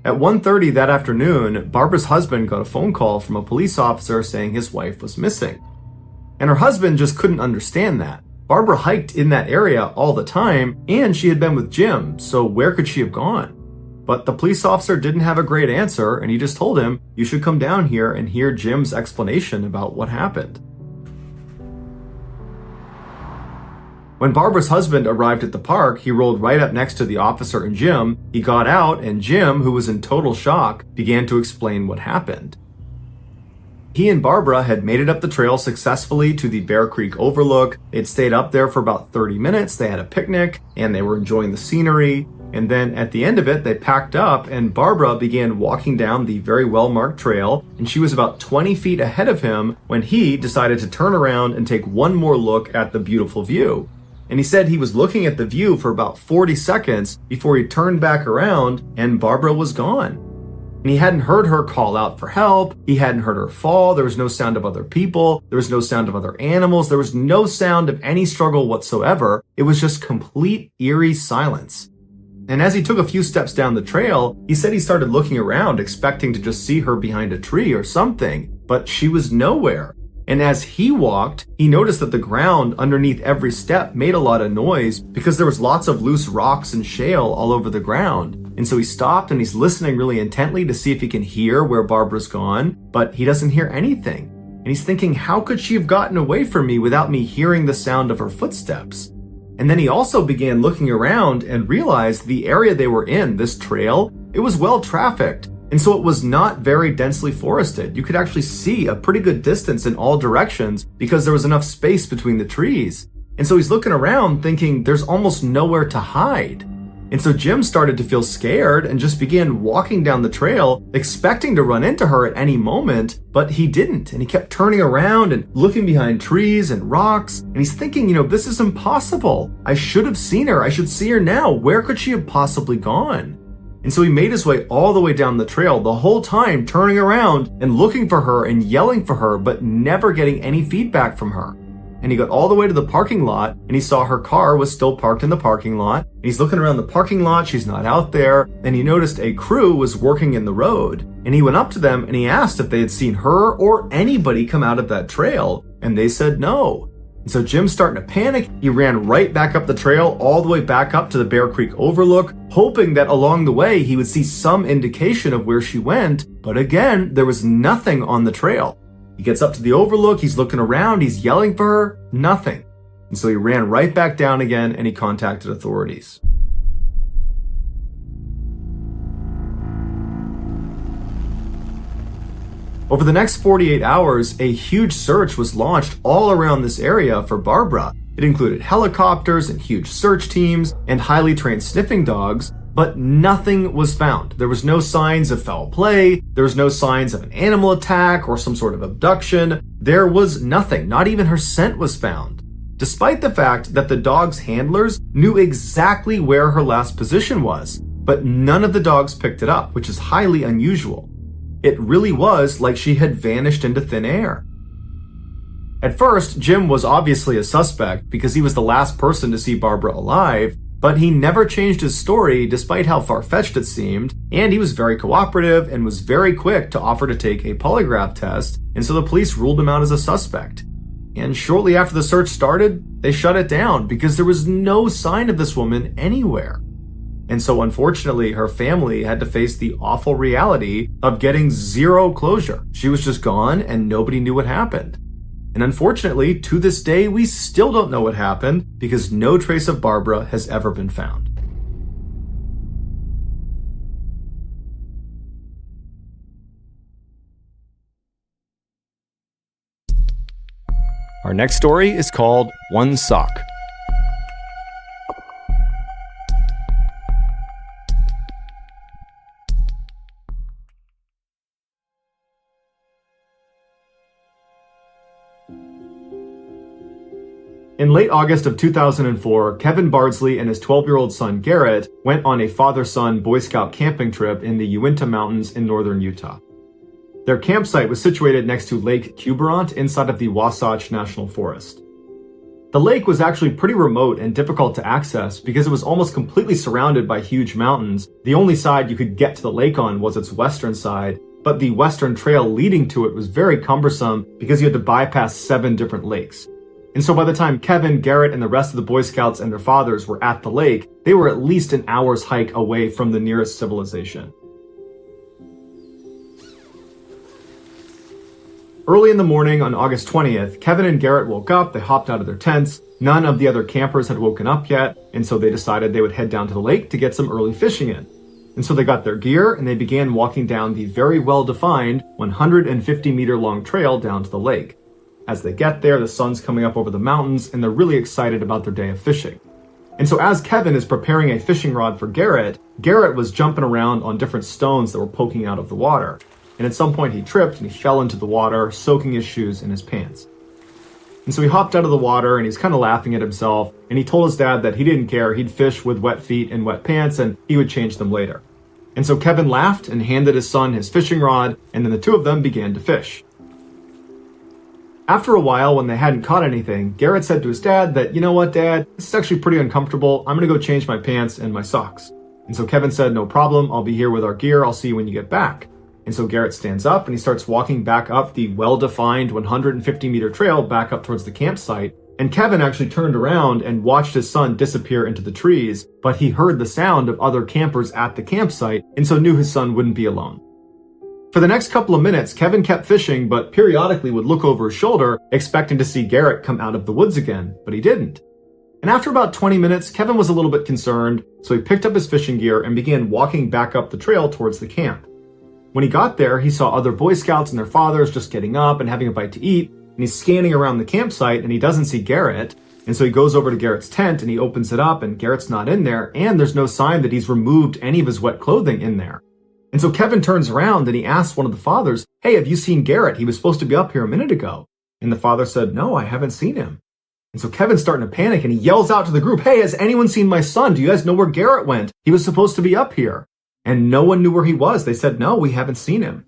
At 1:30 that afternoon, Barbara's husband got a phone call from a police officer saying his wife was missing. And her husband just couldn't understand that. Barbara hiked in that area all the time, and she had been with Jim, so where could she have gone? But the police officer didn't have a great answer, and he just told him, "You should come down here and hear Jim's explanation about what happened." When Barbara's husband arrived at the park, he rolled right up next to the officer and Jim. He got out, and Jim, who was in total shock, began to explain what happened. He and Barbara had made it up the trail successfully to the Bear Creek overlook. They'd stayed up there for about 30 minutes, they had a picnic, and they were enjoying the scenery. And then at the end of it, they packed up, and Barbara began walking down the very well-marked trail, and she was about 20 feet ahead of him when he decided to turn around and take one more look at the beautiful view. And he said he was looking at the view for about 40 seconds before he turned back around, and Barbara was gone. And he hadn't heard her call out for help. He hadn't heard her fall. There was no sound of other people. There was no sound of other animals. There was no sound of any struggle whatsoever. It was just complete eerie silence. And as he took a few steps down the trail, he said he started looking around, expecting to just see her behind a tree or something, but she was nowhere. And as he walked, he noticed that the ground underneath every step made a lot of noise because there was lots of loose rocks and shale all over the ground. And so he stopped and he's listening really intently to see if he can hear where Barbara's gone, but he doesn't hear anything. And he's thinking, how could she have gotten away from me without me hearing the sound of her footsteps? And then he also began looking around and realized the area they were in, this trail, it was well trafficked. And so it was not very densely forested. You could actually see a pretty good distance in all directions because there was enough space between the trees. And so he's looking around thinking there's almost nowhere to hide. And so Jim started to feel scared and just began walking down the trail, expecting to run into her at any moment, but he didn't. And he kept turning around and looking behind trees and rocks. And he's thinking, this is impossible. I should have seen her. I should see her now. Where could she have possibly gone? And so he made his way all the way down the trail, the whole time turning around and looking for her and yelling for her, but never getting any feedback from her. And he got all the way to the parking lot and he saw her car was still parked in the parking lot. And he's looking around the parking lot, she's not out there. And he noticed a crew was working in the road. And he went up to them and he asked if they had seen her or anybody come out of that trail. And they said no. And so Jim's starting to panic. He ran right back up the trail, all the way back up to the Bear Creek overlook, hoping that along the way he would see some indication of where she went. But again, there was nothing on the trail. He gets up to the overlook, he's looking around, he's yelling for her, nothing. And so he ran right back down again and he contacted authorities. Over the next 48 hours, a huge search was launched all around this area for Barbara. It included helicopters and huge search teams and highly trained sniffing dogs, but nothing was found. There was no signs of foul play. There was no signs of an animal attack or some sort of abduction. There was nothing. Not even her scent was found. despite the fact that the dog's handlers knew exactly where her last position was, but none of the dogs picked it up, which is highly unusual. It really was like she had vanished into thin air. At first, Jim was obviously a suspect because he was the last person to see Barbara alive, but he never changed his story despite how far-fetched it seemed, and he was very cooperative and was very quick to offer to take a polygraph test, and so the police ruled him out as a suspect. And shortly after the search started, they shut it down because there was no sign of this woman anywhere. And so unfortunately, her family had to face the awful reality of getting zero closure. She was just gone and nobody knew what happened. And unfortunately, to this day, we still don't know what happened because no trace of Barbara has ever been found. Our next story is called One Sock. In late August of 2004, Kevin Bardsley and his 12-year-old son Garrett went on a father-son Boy Scout camping trip in the Uinta Mountains in northern Utah. Their campsite was situated next to Lake Quiberon inside of the Wasatch National Forest. The lake was actually pretty remote and difficult to access because it was almost completely surrounded by huge mountains. The only side you could get to the lake on was its western side, but the western trail leading to it was very cumbersome because you had to bypass 7 different lakes. And so by the time Kevin, Garrett, and the rest of the Boy Scouts and their fathers were at the lake, they were at least an hour's hike away from the nearest civilization. Early in the morning on August 20th, Kevin and Garrett woke up, they hopped out of their tents. None of the other campers had woken up yet, and so they decided they would head down to the lake to get some early fishing in. And so they got their gear and they began walking down the very well-defined 150-meter-long trail down to the lake. As they get there, the sun's coming up over the mountains, and they're really excited about their day of fishing. And so as Kevin is preparing a fishing rod for Garrett, Garrett was jumping around on different stones that were poking out of the water. And at some point he tripped and he fell into the water, soaking his shoes and his pants. And so he hopped out of the water and he's kind of laughing at himself, and he told his dad that he didn't care, he'd fish with wet feet and wet pants and he would change them later. And so Kevin laughed and handed his son his fishing rod, and then the two of them began to fish. After a while, when they hadn't caught anything, Garrett said to his dad that, "You know what, Dad, this is actually pretty uncomfortable. I'm gonna go change my pants and my socks." And so Kevin said, "No problem, I'll be here with our gear, I'll see you when you get back." And so Garrett stands up and he starts walking back up the well-defined 150-meter trail back up towards the campsite. And Kevin actually turned around and watched his son disappear into the trees, but he heard the sound of other campers at the campsite and so knew his son wouldn't be alone. For the next couple of minutes, Kevin kept fishing, but periodically would look over his shoulder, expecting to see Garrett come out of the woods again, but he didn't. And after about 20 minutes, Kevin was a little bit concerned, so he picked up his fishing gear and began walking back up the trail towards the camp. When he got there, he saw other Boy Scouts and their fathers just getting up and having a bite to eat, and he's scanning around the campsite and he doesn't see Garrett, and so he goes over to Garrett's tent and he opens it up and Garrett's not in there, and there's no sign that he's removed any of his wet clothing in there. And so Kevin turns around and he asks one of the fathers, "Hey, have you seen Garrett? He was supposed to be up here a minute ago." And the father said, "No, I haven't seen him." And so Kevin's starting to panic and he yells out to the group, "Hey, has anyone seen my son? Do you guys know where Garrett went? He was supposed to be up here." And no one knew where he was. They said, "No, we haven't seen him."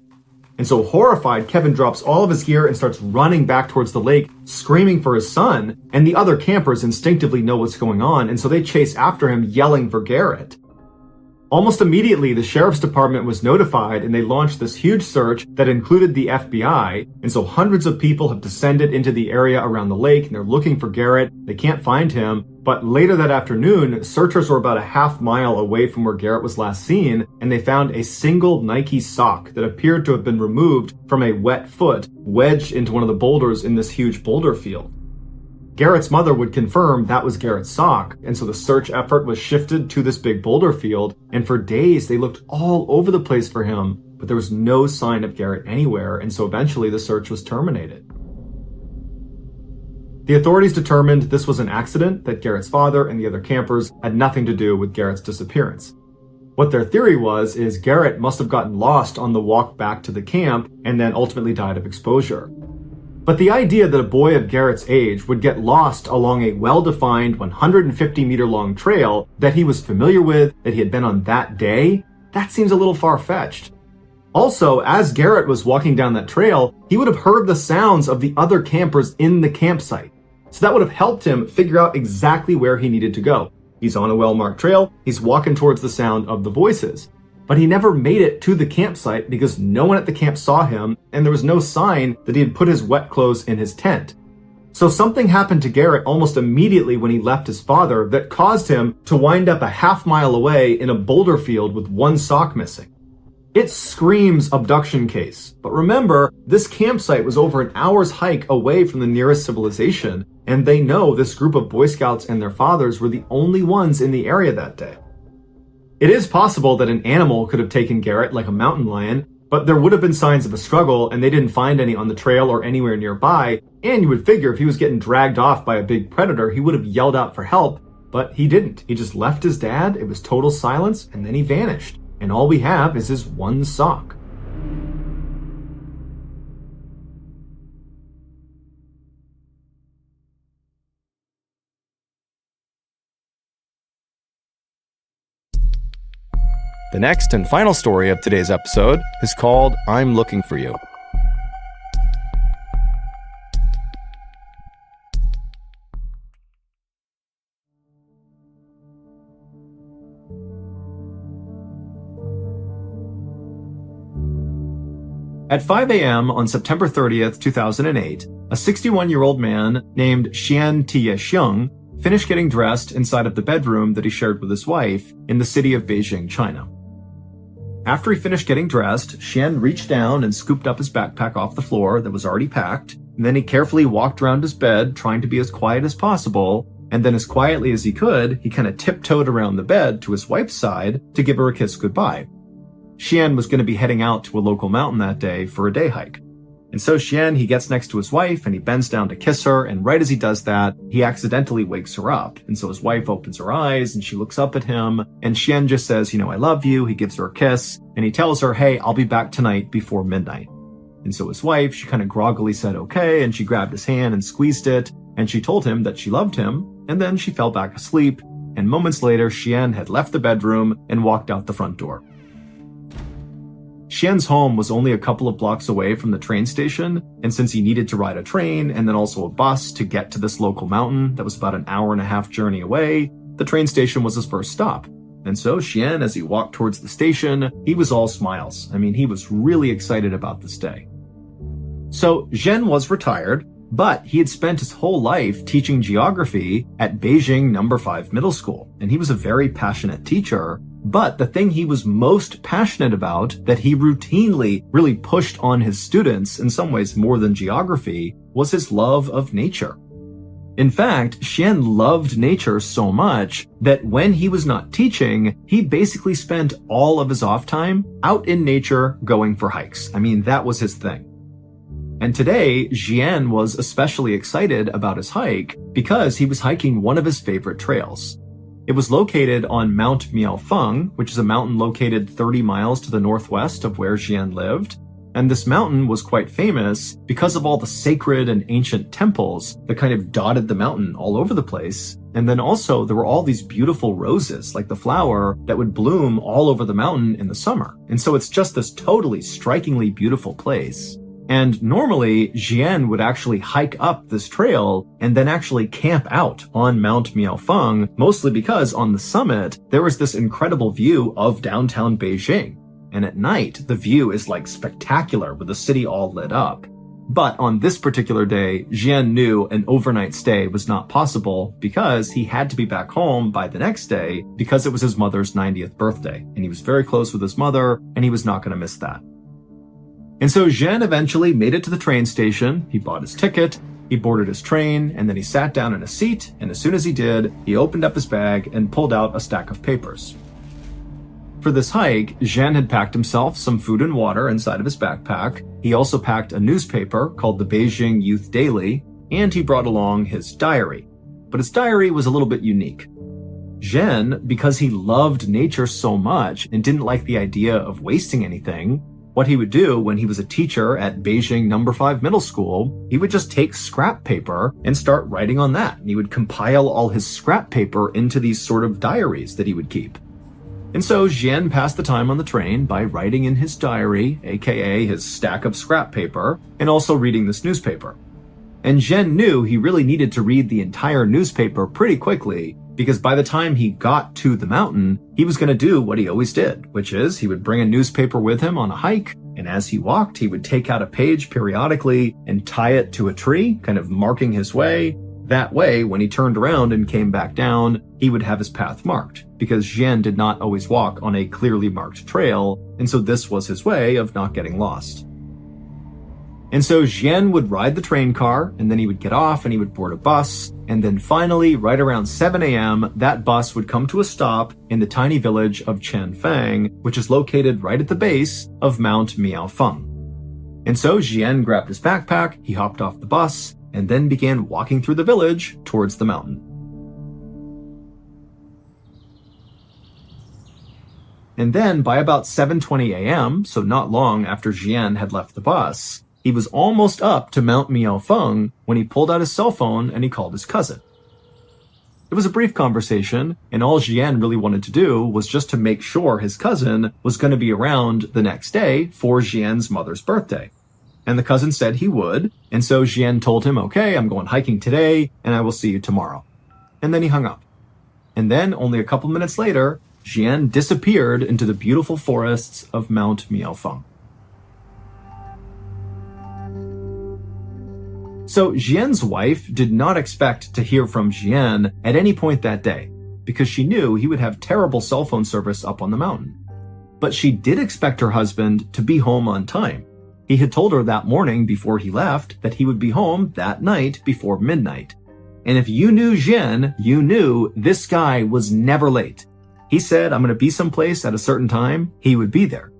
And so horrified, Kevin drops all of his gear and starts running back towards the lake, screaming for his son. And the other campers instinctively know what's going on, and so they chase after him, yelling for Garrett. Almost immediately, the sheriff's department was notified and they launched this huge search that included the FBI. And so hundreds of people have descended into the area around the lake and they're looking for Garrett. They can't find him. But later that afternoon, searchers were about a half mile away from where Garrett was last seen, and they found a single Nike sock that appeared to have been removed from a wet foot wedged into one of the boulders in this huge boulder field. Garrett's mother would confirm that was Garrett's sock, and so the search effort was shifted to this big boulder field, and for days they looked all over the place for him, but there was no sign of Garrett anywhere, and so eventually the search was terminated. The authorities determined this was an accident, that Garrett's father and the other campers had nothing to do with Garrett's disappearance. What their theory is Garrett must have gotten lost on the walk back to the camp and then ultimately died of exposure. But the idea that a boy of Garrett's age would get lost along a well-defined 150-meter-long trail that he was familiar with, that he had been on that day, that seems a little far-fetched. Also, as Garrett was walking down that trail, he would have heard the sounds of the other campers in the campsite. So that would have helped him figure out exactly where he needed to go. He's on a well-marked trail, he's walking towards the sound of the voices. But he never made it to the campsite because no one at the camp saw him, and there was no sign that he had put his wet clothes in his tent. So something happened to Garrett almost immediately when he left his father that caused him to wind up a half-mile away in a boulder field with one sock missing. It screams abduction case, but remember, this campsite was over an hour's hike away from the nearest civilization, and they know this group of Boy Scouts and their fathers were the only ones in the area that day. It is possible that an animal could have taken Garrett, like a mountain lion, but there would have been signs of a struggle and they didn't find any on the trail or anywhere nearby, and you would figure if he was getting dragged off by a big predator, he would have yelled out for help, but he didn't. He just left his dad, it was total silence, and then he vanished. And all we have is his one sock. The next and final story of today's episode is called I'm Looking for You. At 5 a.m. on September 30th, 2008, a 61-year-old man named Xian Tiexiong finished getting dressed inside of the bedroom that he shared with his wife in the city of Beijing, China. After he finished getting dressed, Xian reached down and scooped up his backpack off the floor that was already packed, and then he carefully walked around his bed trying to be as quiet as possible, and then as quietly as he could, he kind of tiptoed around the bed to his wife's side to give her a kiss goodbye. Xian was going to be heading out to a local mountain that day for a day hike. And so Xian, he gets next to his wife and he bends down to kiss her, and right as he does that, he accidentally wakes her up. And so his wife opens her eyes and she looks up at him, and Xian just says, I love you. He gives her a kiss and he tells her, hey, I'll be back tonight before midnight. And so his wife, she kind of groggily said, okay, and she grabbed his hand and squeezed it, and she told him that she loved him, and then she fell back asleep, and moments later, Xian had left the bedroom and walked out the front door. Xian's home was only a couple of blocks away from the train station, and since he needed to ride a train and then also a bus to get to this local mountain that was about an hour-and-a-half journey away, the train station was his first stop. And so Xian, as he walked towards the station, he was all smiles. He was really excited about this day. So Zhen was retired, but he had spent his whole life teaching geography at Beijing No. 5 Middle School, and he was a very passionate teacher. But the thing he was most passionate about, that he routinely really pushed on his students, in some ways more than geography, was his love of nature. In fact, Xian loved nature so much that when he was not teaching, he basically spent all of his off time out in nature going for hikes. That was his thing. And today, Xian was especially excited about his hike because he was hiking one of his favorite trails. It was located on Mount Miaofeng, which is a mountain located 30 miles to the northwest of where Xian lived. And this mountain was quite famous because of all the sacred and ancient temples that kind of dotted the mountain all over the place. And then also there were all these beautiful roses, like the flower, that would bloom all over the mountain in the summer. And so it's just this totally strikingly beautiful place. And normally, Xian would actually hike up this trail and then actually camp out on Mount Miaofeng, mostly because on the summit, there was this incredible view of downtown Beijing. And at night, the view is like spectacular with the city all lit up. But on this particular day, Xian knew an overnight stay was not possible because he had to be back home by the next day because it was his mother's 90th birthday. And he was very close with his mother, and he was not going to miss that. And so Zhen eventually made it to the train station, he bought his ticket, he boarded his train, and then he sat down in a seat, and as soon as he did, he opened up his bag and pulled out a stack of papers. For this hike, Zhen had packed himself some food and water inside of his backpack. He also packed a newspaper called the Beijing Youth Daily, and he brought along his diary. But his diary was a little bit unique. Zhen, because he loved nature so much and didn't like the idea of wasting anything, What he would do when he was a teacher at Beijing No. 5 Middle School, he would just take scrap paper and start writing on that. And he would compile all his scrap paper into these sort of diaries that he would keep. And so Jian passed the time on the train by writing in his diary, aka his stack of scrap paper, and also reading this newspaper. And Jian knew he really needed to read the entire newspaper pretty quickly, because by the time he got to the mountain, he was going to do what he always did, which is he would bring a newspaper with him on a hike, and as he walked, he would take out a page periodically and tie it to a tree, kind of marking his way. That way, when he turned around and came back down, he would have his path marked, because Jian did not always walk on a clearly marked trail, and so this was his way of not getting lost. And so Jian would ride the train car, and then he would get off and he would board a bus, and then finally, right around 7 a.m., that bus would come to a stop in the tiny village of Chanfang, which is located right at the base of Mount Miaofeng. And so Jian grabbed his backpack, he hopped off the bus, and then began walking through the village towards the mountain. And then by about 7:20 a.m., so not long after Jian had left the bus, he was almost up to Mount Miaofeng when he pulled out his cell phone and he called his cousin. It was a brief conversation, and all Jian really wanted to do was just to make sure his cousin was going to be around the next day for Jian's mother's birthday. And the cousin said he would, and so Jian told him, okay, I'm going hiking today, and I will see you tomorrow. And then he hung up. And then, only a couple minutes later, Jian disappeared into the beautiful forests of Mount Miaofeng. So Jian's wife did not expect to hear from Jian at any point that day, because she knew he would have terrible cell phone service up on the mountain. But she did expect her husband to be home on time. He had told her that morning before he left that he would be home that night before midnight. And if you knew Jian, you knew this guy was never late. He said, I'm going to be someplace at a certain time, he would be there.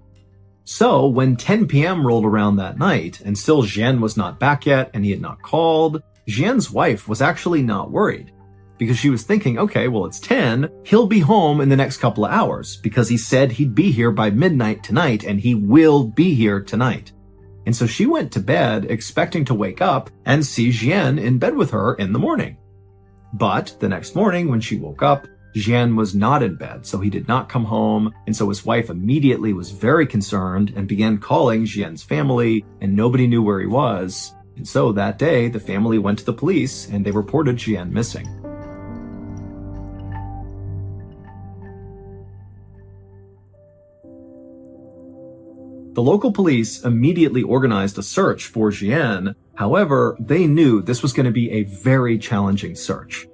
So when 10 p.m. rolled around that night, and still Jian was not back yet and he had not called, Jian's wife was actually not worried, because she was thinking, okay, well, it's 10, he'll be home in the next couple of hours, because he said he'd be here by midnight tonight, and he will be here tonight. And so she went to bed expecting to wake up and see Jian in bed with her in the morning. But the next morning when she woke up, Jian was not in bed, so he did not come home, and so his wife immediately was very concerned and began calling Jian's family, and nobody knew where he was. And so that day, the family went to the police and they reported Jian missing. The local police immediately organized a search for Jian. However, they knew this was going to be a very challenging search.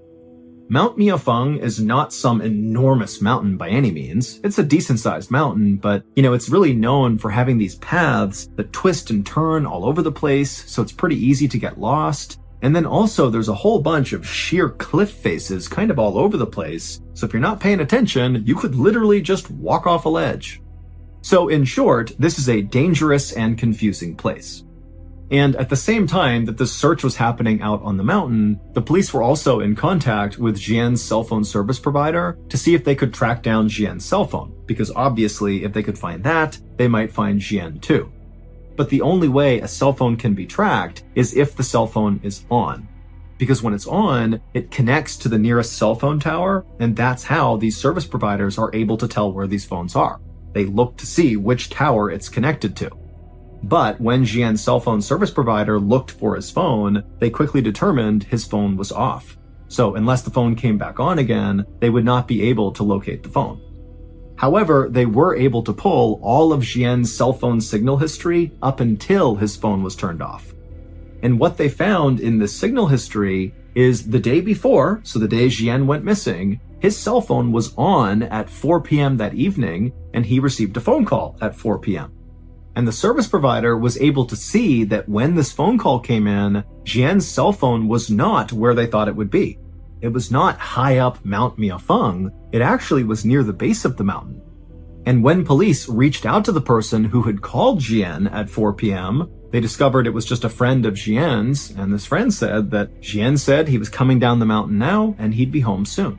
Mount Miaofeng is not some enormous mountain by any means. It's a decent-sized mountain, but, it's really known for having these paths that twist and turn all over the place, so it's pretty easy to get lost. And then also there's a whole bunch of sheer cliff faces kind of all over the place, so if you're not paying attention, you could literally just walk off a ledge. So in short, this is a dangerous and confusing place. And at the same time that this search was happening out on the mountain, the police were also in contact with Jian's cell phone service provider to see if they could track down Jian's cell phone, because obviously if they could find that, they might find Jian too. But the only way a cell phone can be tracked is if the cell phone is on. Because when it's on, it connects to the nearest cell phone tower, and that's how these service providers are able to tell where these phones are. They look to see which tower it's connected to. But when Jian's cell phone service provider looked for his phone, they quickly determined his phone was off. So unless the phone came back on again, they would not be able to locate the phone. However, they were able to pull all of Jian's cell phone signal history up until his phone was turned off. And what they found in this signal history is the day before, so the day Jian went missing, his cell phone was on at 4 p.m. that evening, and he received a phone call at 4 p.m. And the service provider was able to see that when this phone call came in, Jian's cell phone was not where they thought it would be. It was not high up Mount Miaofeng, it actually was near the base of the mountain. And when police reached out to the person who had called Jian at 4 p.m., they discovered it was just a friend of Jian's, and this friend said that Jian said he was coming down the mountain now and he'd be home soon.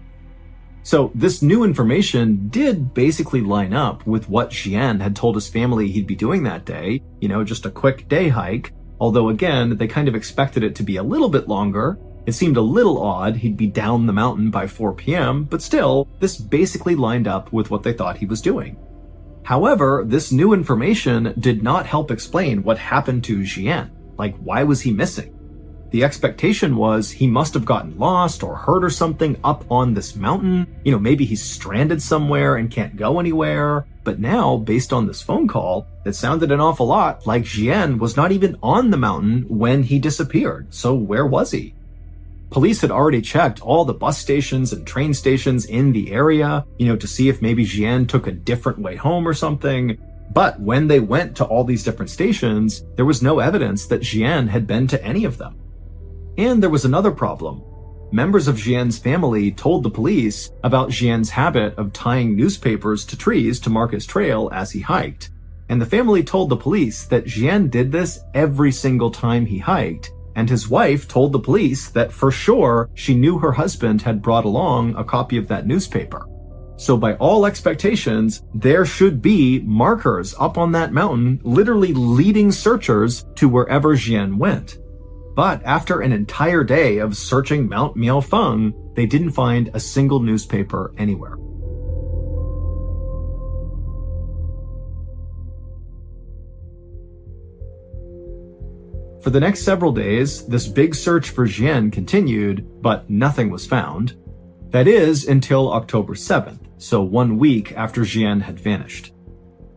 So this new information did basically line up with what Jian had told his family he'd be doing that day, just a quick day hike. Although again, they kind of expected it to be a little bit longer. It seemed a little odd he'd be down the mountain by 4 p.m., but still, this basically lined up with what they thought he was doing. However, this new information did not help explain what happened to Jian. Like, why was he missing? The expectation was he must have gotten lost or hurt or something up on this mountain. Maybe he's stranded somewhere and can't go anywhere. But now, based on this phone call, it sounded an awful lot like Jian was not even on the mountain when he disappeared. So where was he? Police had already checked all the bus stations and train stations in the area, to see if maybe Jian took a different way home or something. But when they went to all these different stations, there was no evidence that Jian had been to any of them. And there was another problem. Members of Jian's family told the police about Jian's habit of tying newspapers to trees to mark his trail as he hiked. And the family told the police that Jian did this every single time he hiked. And his wife told the police that for sure she knew her husband had brought along a copy of that newspaper. So by all expectations, there should be markers up on that mountain literally leading searchers to wherever Jian went. But after an entire day of searching Mount Miaofeng, they didn't find a single newspaper anywhere. For the next several days, this big search for Jian continued, but nothing was found. That is, until October 7th, so 1 week after Jian had vanished.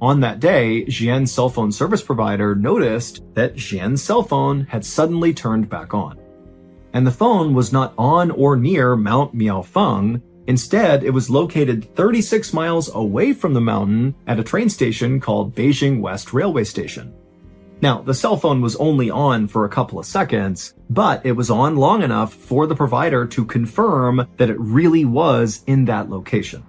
On that day, Jian's cell phone service provider noticed that Jian's cell phone had suddenly turned back on. And the phone was not on or near Mount Miaofeng. Instead, it was located 36 miles away from the mountain at a train station called Beijing West Railway Station. Now, the cell phone was only on for a couple of seconds, but it was on long enough for the provider to confirm that it really was in that location.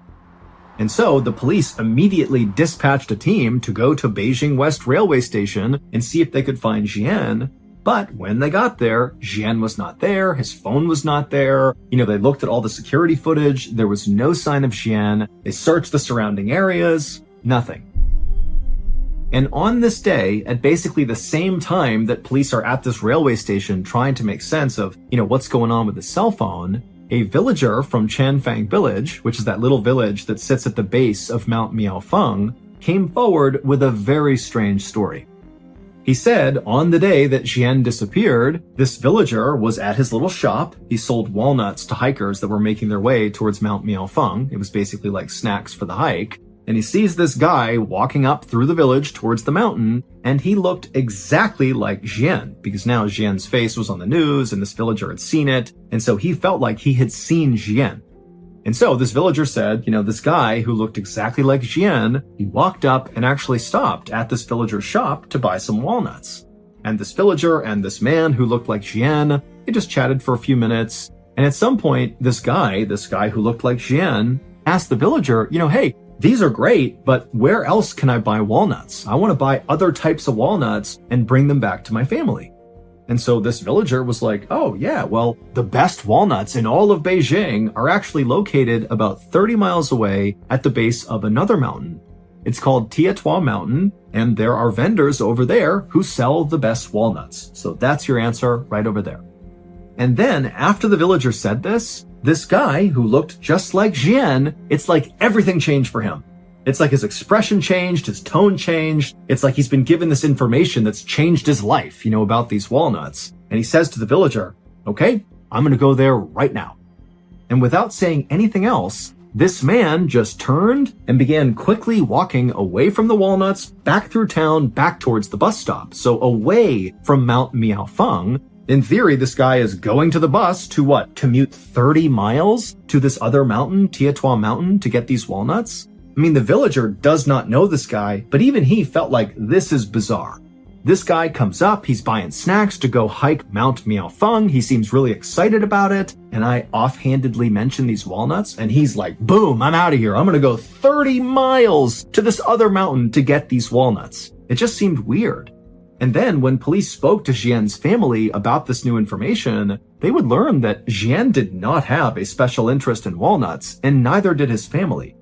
And so the police immediately dispatched a team to go to Beijing West Railway Station and see if they could find Jian. But when they got there, Jian was not there, his phone was not there. They looked at all the security footage, there was no sign of Jian. They searched the surrounding areas, nothing. And on this day, at basically the same time that police are at this railway station trying to make sense of, what's going on with the cell phone, a villager from Chanfang village, which is that little village that sits at the base of Mount Miaofeng, came forward with a very strange story. He said on the day that Jian disappeared, this villager was at his little shop. He sold walnuts to hikers that were making their way towards Mount Miaofeng. It was basically like snacks for the hike. And he sees this guy walking up through the village towards the mountain, and he looked exactly like Jian, because now Jian's face was on the news and this villager had seen it, and so he felt like he had seen Jian. And so this villager said, this guy who looked exactly like Jian, he walked up and actually stopped at this villager's shop to buy some walnuts. And this villager and this man who looked like Jian, they just chatted for a few minutes, and at some point, this guy who looked like Jian, asked the villager, hey, these are great, but where else can I buy walnuts? I want to buy other types of walnuts and bring them back to my family. And so this villager was like, oh yeah, well, the best walnuts in all of Beijing are actually located about 30 miles away at the base of another mountain. It's called Tietua Mountain, and there are vendors over there who sell the best walnuts. So that's your answer right over there. And then after the villager said this guy who looked just like Jian, it's like everything changed for him. It's like his expression changed, his tone changed. It's like he's been given this information that's changed his life, about these walnuts. And he says to the villager, okay, I'm going to go there right now. And without saying anything else, this man just turned and began quickly walking away from the walnuts, back through town, back towards the bus stop. So away from Mount Miaofeng. In theory, this guy is going to the bus to commute 30 miles to this other mountain, Tietua Mountain, to get these walnuts? I mean, the villager does not know this guy, but even he felt like this is bizarre. This guy comes up, he's buying snacks to go hike Mount Miaofeng, he seems really excited about it, and I offhandedly mention these walnuts, and he's like, boom, I'm out of here, I'm gonna go 30 miles to this other mountain to get these walnuts. It just seemed weird. And then when police spoke to Jian's family about this new information, they would learn that Jian did not have a special interest in walnuts, and neither did his family.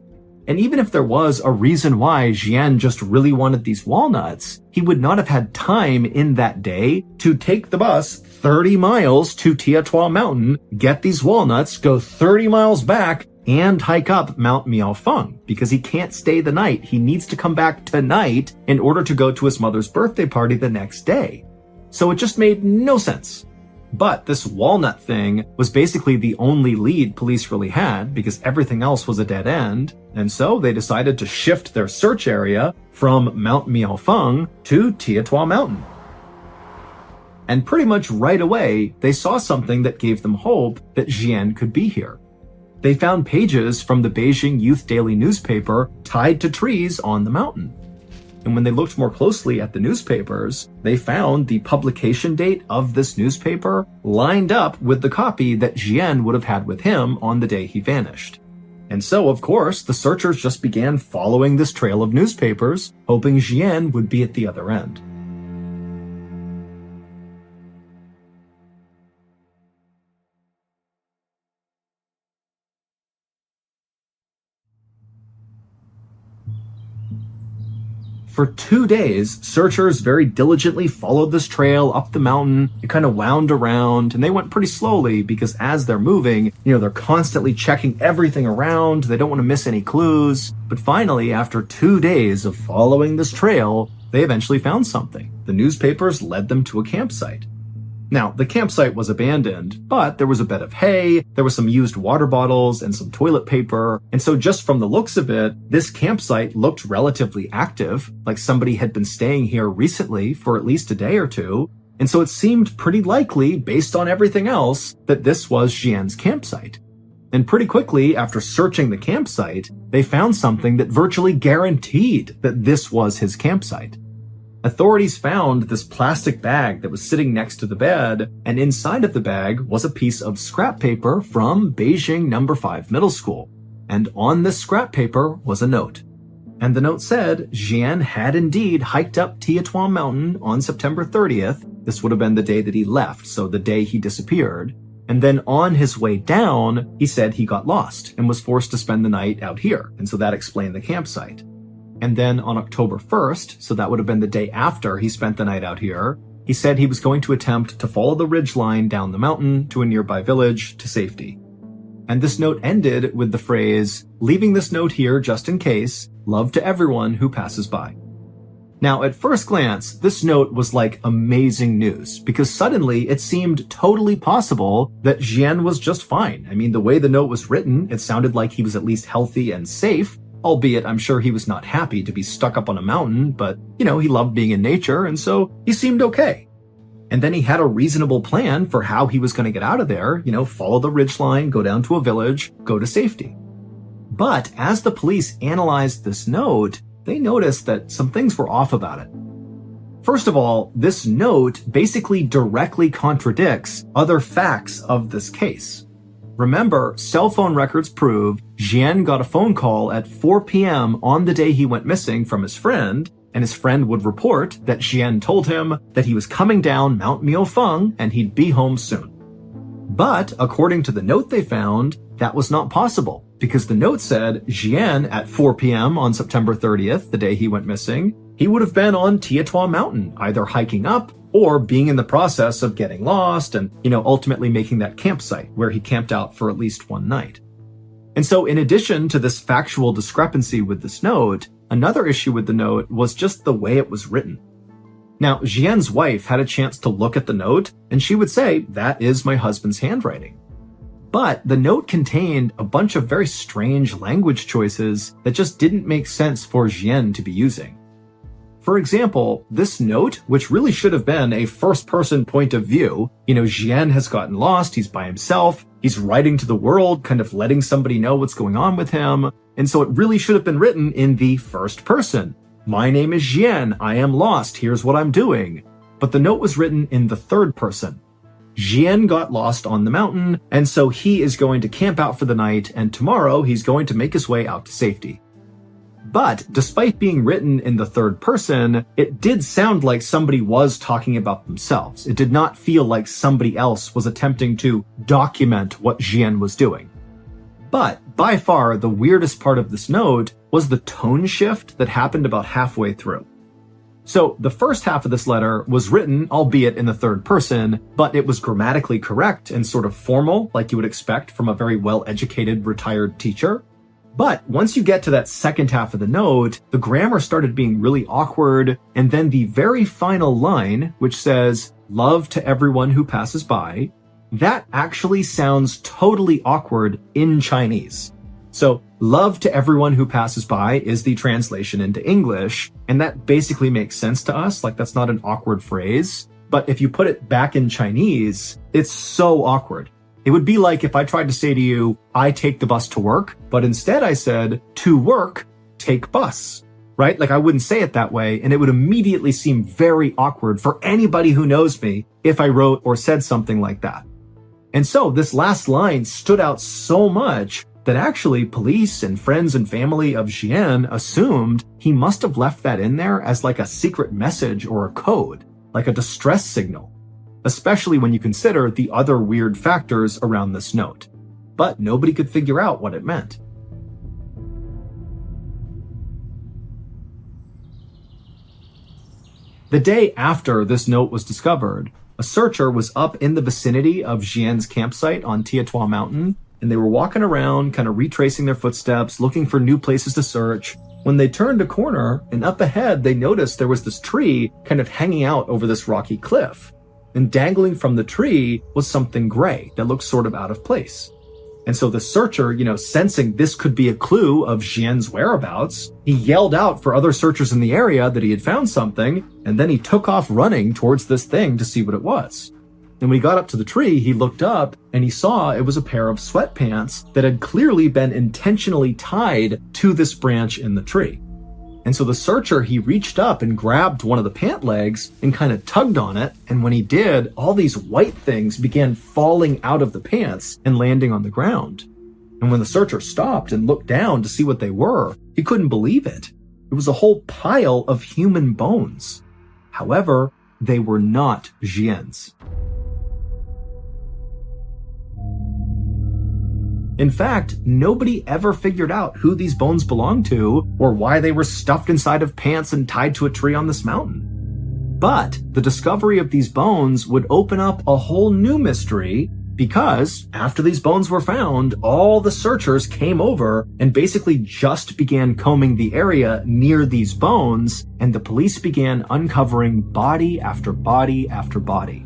And even if there was a reason why Jian just really wanted these walnuts, he would not have had time in that day to take the bus 30 miles to Tietua Mountain, get these walnuts, go 30 miles back, and hike up Mount Miaofeng, because he can't stay the night. He needs to come back tonight in order to go to his mother's birthday party the next day. So it just made no sense. But this walnut thing was basically the only lead police really had, because everything else was a dead end, and so they decided to shift their search area from Mount Miaofeng to Tietua Mountain. And pretty much right away, they saw something that gave them hope that Jian could be here. They found pages from the Beijing Youth Daily newspaper tied to trees on the mountain. And when they looked more closely at the newspapers, they found the publication date of this newspaper lined up with the copy that Jian would have had with him on the day he vanished. And so, of course, the searchers just began following this trail of newspapers, hoping Jian would be at the other end. For 2 days, searchers very diligently followed this trail up the mountain. It kind of wound around, and they went pretty slowly because as they're moving, they're constantly checking everything around. They don't want to miss any clues. But finally, after 2 days of following this trail, they eventually found something. The newspapers led them to a campsite. Now, the campsite was abandoned, but there was a bed of hay, there were some used water bottles, and some toilet paper, and so just from the looks of it, this campsite looked relatively active, like somebody had been staying here recently for at least a day or two, and so it seemed pretty likely, based on everything else, that this was Jian's campsite. And pretty quickly, after searching the campsite, they found something that virtually guaranteed that this was his campsite. Authorities found this plastic bag that was sitting next to the bed, and inside of the bag was a piece of scrap paper from Beijing No. 5 Middle School. And on this scrap paper was a note. And the note said Jian had indeed hiked up Tietua Mountain on September 30th. This would have been the day that he left, so the day he disappeared. And then on his way down, he said he got lost and was forced to spend the night out here. And so that explained the campsite. And then on October 1st, so that would have been the day after he spent the night out here, he said he was going to attempt to follow the ridge line down the mountain to a nearby village to safety. And this note ended with the phrase, "Leaving this note here just in case, love to everyone who passes by." Now, at first glance, this note was like amazing news, because suddenly it seemed totally possible that Jian was just fine. I mean, the way the note was written, it sounded like he was at least healthy and safe, albeit I'm sure he was not happy to be stuck up on a mountain, but, he loved being in nature, and so he seemed okay. And then he had a reasonable plan for how he was going to get out of there, follow the ridgeline, go down to a village, go to safety. But as the police analyzed this note, they noticed that some things were off about it. First of all, this note basically directly contradicts other facts of this case. Remember, cell phone records prove Jian got a phone call at 4 p.m. on the day he went missing from his friend, and his friend would report that Jian told him that he was coming down Mount Miaofeng and he'd be home soon. But according to the note they found, that was not possible, because the note said Jian at 4 p.m. on September 30th, the day he went missing, he would have been on Tietua Mountain, either hiking up or being in the process of getting lost and, ultimately making that campsite where he camped out for at least one night. And so in addition to this factual discrepancy with this note, another issue with the note was just the way it was written. Now, Jian's wife had a chance to look at the note, and she would say, "That is my husband's handwriting." But the note contained a bunch of very strange language choices that just didn't make sense for Jian to be using. For example, this note, which really should have been a first-person point of view, Jian has gotten lost, he's by himself, he's writing to the world, kind of letting somebody know what's going on with him, and so it really should have been written in the first person. "My name is Jian, I am lost, here's what I'm doing." But the note was written in the third person. Jian got lost on the mountain, and so he is going to camp out for the night, and tomorrow he's going to make his way out to safety. But despite being written in the third person, it did sound like somebody was talking about themselves. It did not feel like somebody else was attempting to document what Jian was doing. But by far, the weirdest part of this note was the tone shift that happened about halfway through. So the first half of this letter was written, albeit in the third person, but it was grammatically correct and sort of formal, like you would expect from a very well-educated retired teacher. But once you get to that second half of the note, the grammar started being really awkward, and then the very final line, which says, "Love to everyone who passes by," that actually sounds totally awkward in Chinese. So, "love to everyone who passes by" is the translation into English, and that basically makes sense to us, like that's not an awkward phrase. But if you put it back in Chinese, it's so awkward. It would be like if I tried to say to you, "I take the bus to work," but instead I said, "To work, take bus," right? Like I wouldn't say it that way, and it would immediately seem very awkward for anybody who knows me if I wrote or said something like that. And so this last line stood out so much that actually police and friends and family of Jian assumed he must have left that in there as like a secret message or a code, like a distress signal, especially when you consider the other weird factors around this note. But nobody could figure out what it meant. The day after this note was discovered, a searcher was up in the vicinity of Jian's campsite on Tietua Mountain, and they were walking around, kind of retracing their footsteps, looking for new places to search, when they turned a corner, and up ahead they noticed there was this tree kind of hanging out over this rocky cliff. And dangling from the tree was something gray that looked sort of out of place. And so the searcher, sensing this could be a clue of Jian's whereabouts, he yelled out for other searchers in the area that he had found something, and then he took off running towards this thing to see what it was. And when he got up to the tree, he looked up and he saw it was a pair of sweatpants that had clearly been intentionally tied to this branch in the tree. And so the searcher, he reached up and grabbed one of the pant legs and kind of tugged on it. And when he did, all these white things began falling out of the pants and landing on the ground. And when the searcher stopped and looked down to see what they were, he couldn't believe it. It was a whole pile of human bones. However, they were not Jian's. In fact, nobody ever figured out who these bones belonged to or why they were stuffed inside of pants and tied to a tree on this mountain. But the discovery of these bones would open up a whole new mystery because after these bones were found, all the searchers came over and basically just began combing the area near these bones, and the police began uncovering body after body after body.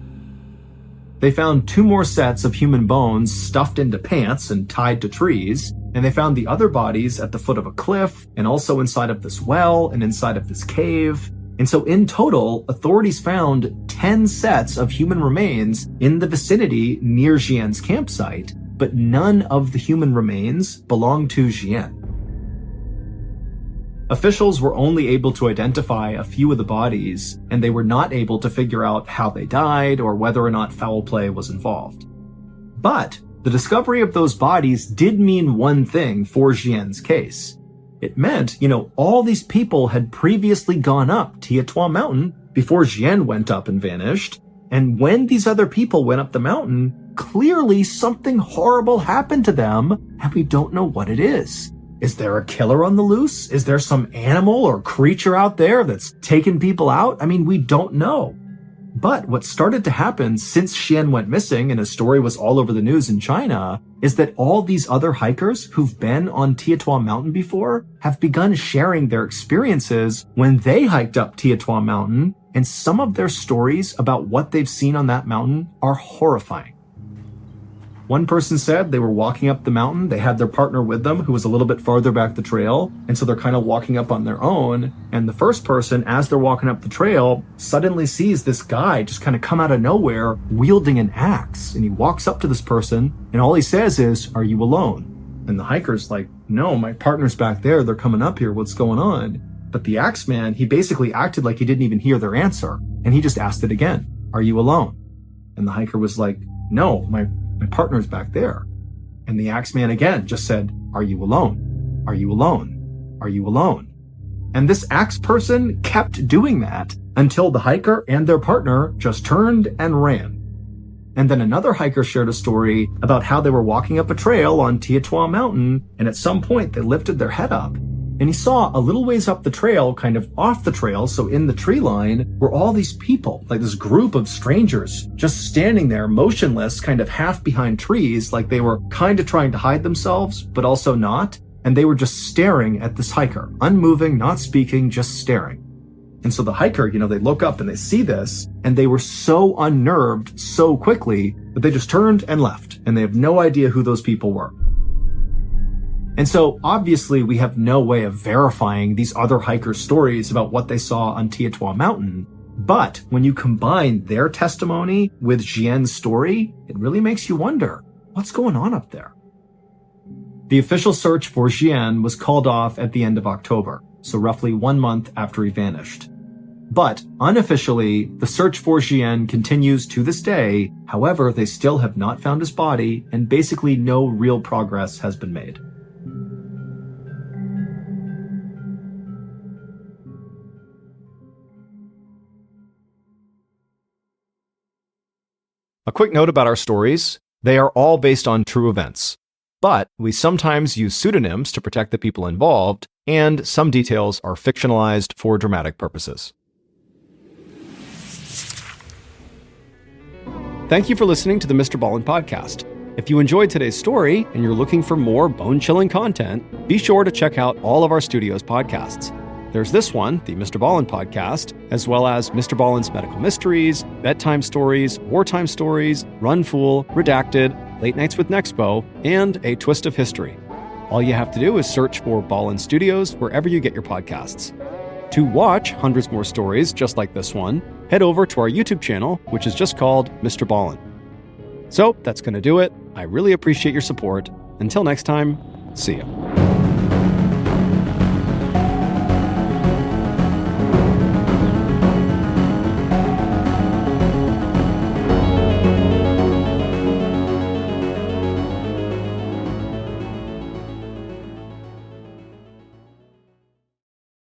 They found 2 more sets of human bones stuffed into pants and tied to trees, and they found the other bodies at the foot of a cliff and also inside of this well and inside of this cave. And so in total, authorities found 10 sets of human remains in the vicinity near Jian's campsite, but none of the human remains belonged to Jian. Officials were only able to identify a few of the bodies, and they were not able to figure out how they died or whether or not foul play was involved. But the discovery of those bodies did mean one thing for Jian's case. It meant, all these people had previously gone up Tietua Mountain before Jian went up and vanished, and when these other people went up the mountain, clearly something horrible happened to them, and we don't know what it is. Is there a killer on the loose? Is there some animal or creature out there that's taken people out? We don't know. But what started to happen since Jian went missing and his story was all over the news in China is that all these other hikers who've been on Tietua Mountain before have begun sharing their experiences when they hiked up Tietua Mountain, and some of their stories about what they've seen on that mountain are horrifying. One person said they were walking up the mountain, they had their partner with them who was a little bit farther back the trail, and so they're kind of walking up on their own, and the first person, as they're walking up the trail, suddenly sees this guy just kind of come out of nowhere wielding an axe, and he walks up to this person, and all he says is, "Are you alone?" And the hiker's like, "No, my partner's back there, they're coming up here, what's going on?" But the axe man, he basically acted like he didn't even hear their answer, and he just asked it again, "Are you alone?" And the hiker was like, "No, my partner's back there." And the Axeman again just said, "Are you alone? Are you alone? Are you alone?" And this axe person kept doing that until the hiker and their partner just turned and ran. And then another hiker shared a story about how they were walking up a trail on Tietua Mountain, and at some point they lifted their head up, and he saw a little ways up the trail, kind of off the trail, so in the tree line, were all these people, like this group of strangers, just standing there motionless, kind of half behind trees, like they were kind of trying to hide themselves, but also not. And they were just staring at this hiker, unmoving, not speaking, just staring. And so the hiker, they look up and they see this, and they were so unnerved so quickly that they just turned and left, and they have no idea who those people were. And so obviously we have no way of verifying these other hikers' stories about what they saw on Tietua Mountain. But when you combine their testimony with Jian's story, it really makes you wonder, what's going on up there? The official search for Jian was called off at the end of October, so roughly 1 month after he vanished. But unofficially, the search for Jian continues to this day. However, they still have not found his body, and basically no real progress has been made. A quick note about our stories. They are all based on true events. But we sometimes use pseudonyms to protect the people involved, and some details are fictionalized for dramatic purposes. Thank you for listening to the MrBallen's podcast. If you enjoyed today's story and you're looking for more bone-chilling content, be sure to check out all of our studio's podcasts. There's this one, the MrBallen's podcast, as well as MrBallen's Medical Mysteries, Bedtime Stories, Wartime Stories, Run Fool, Redacted, Late Nights with Nexpo, and A Twist of History. All you have to do is search for Ballen Studios wherever you get your podcasts. To watch hundreds more stories just like this one, head over to our YouTube channel, which is just called Mr. Ballen. So that's going to do it. I really appreciate your support. Until next time, see ya.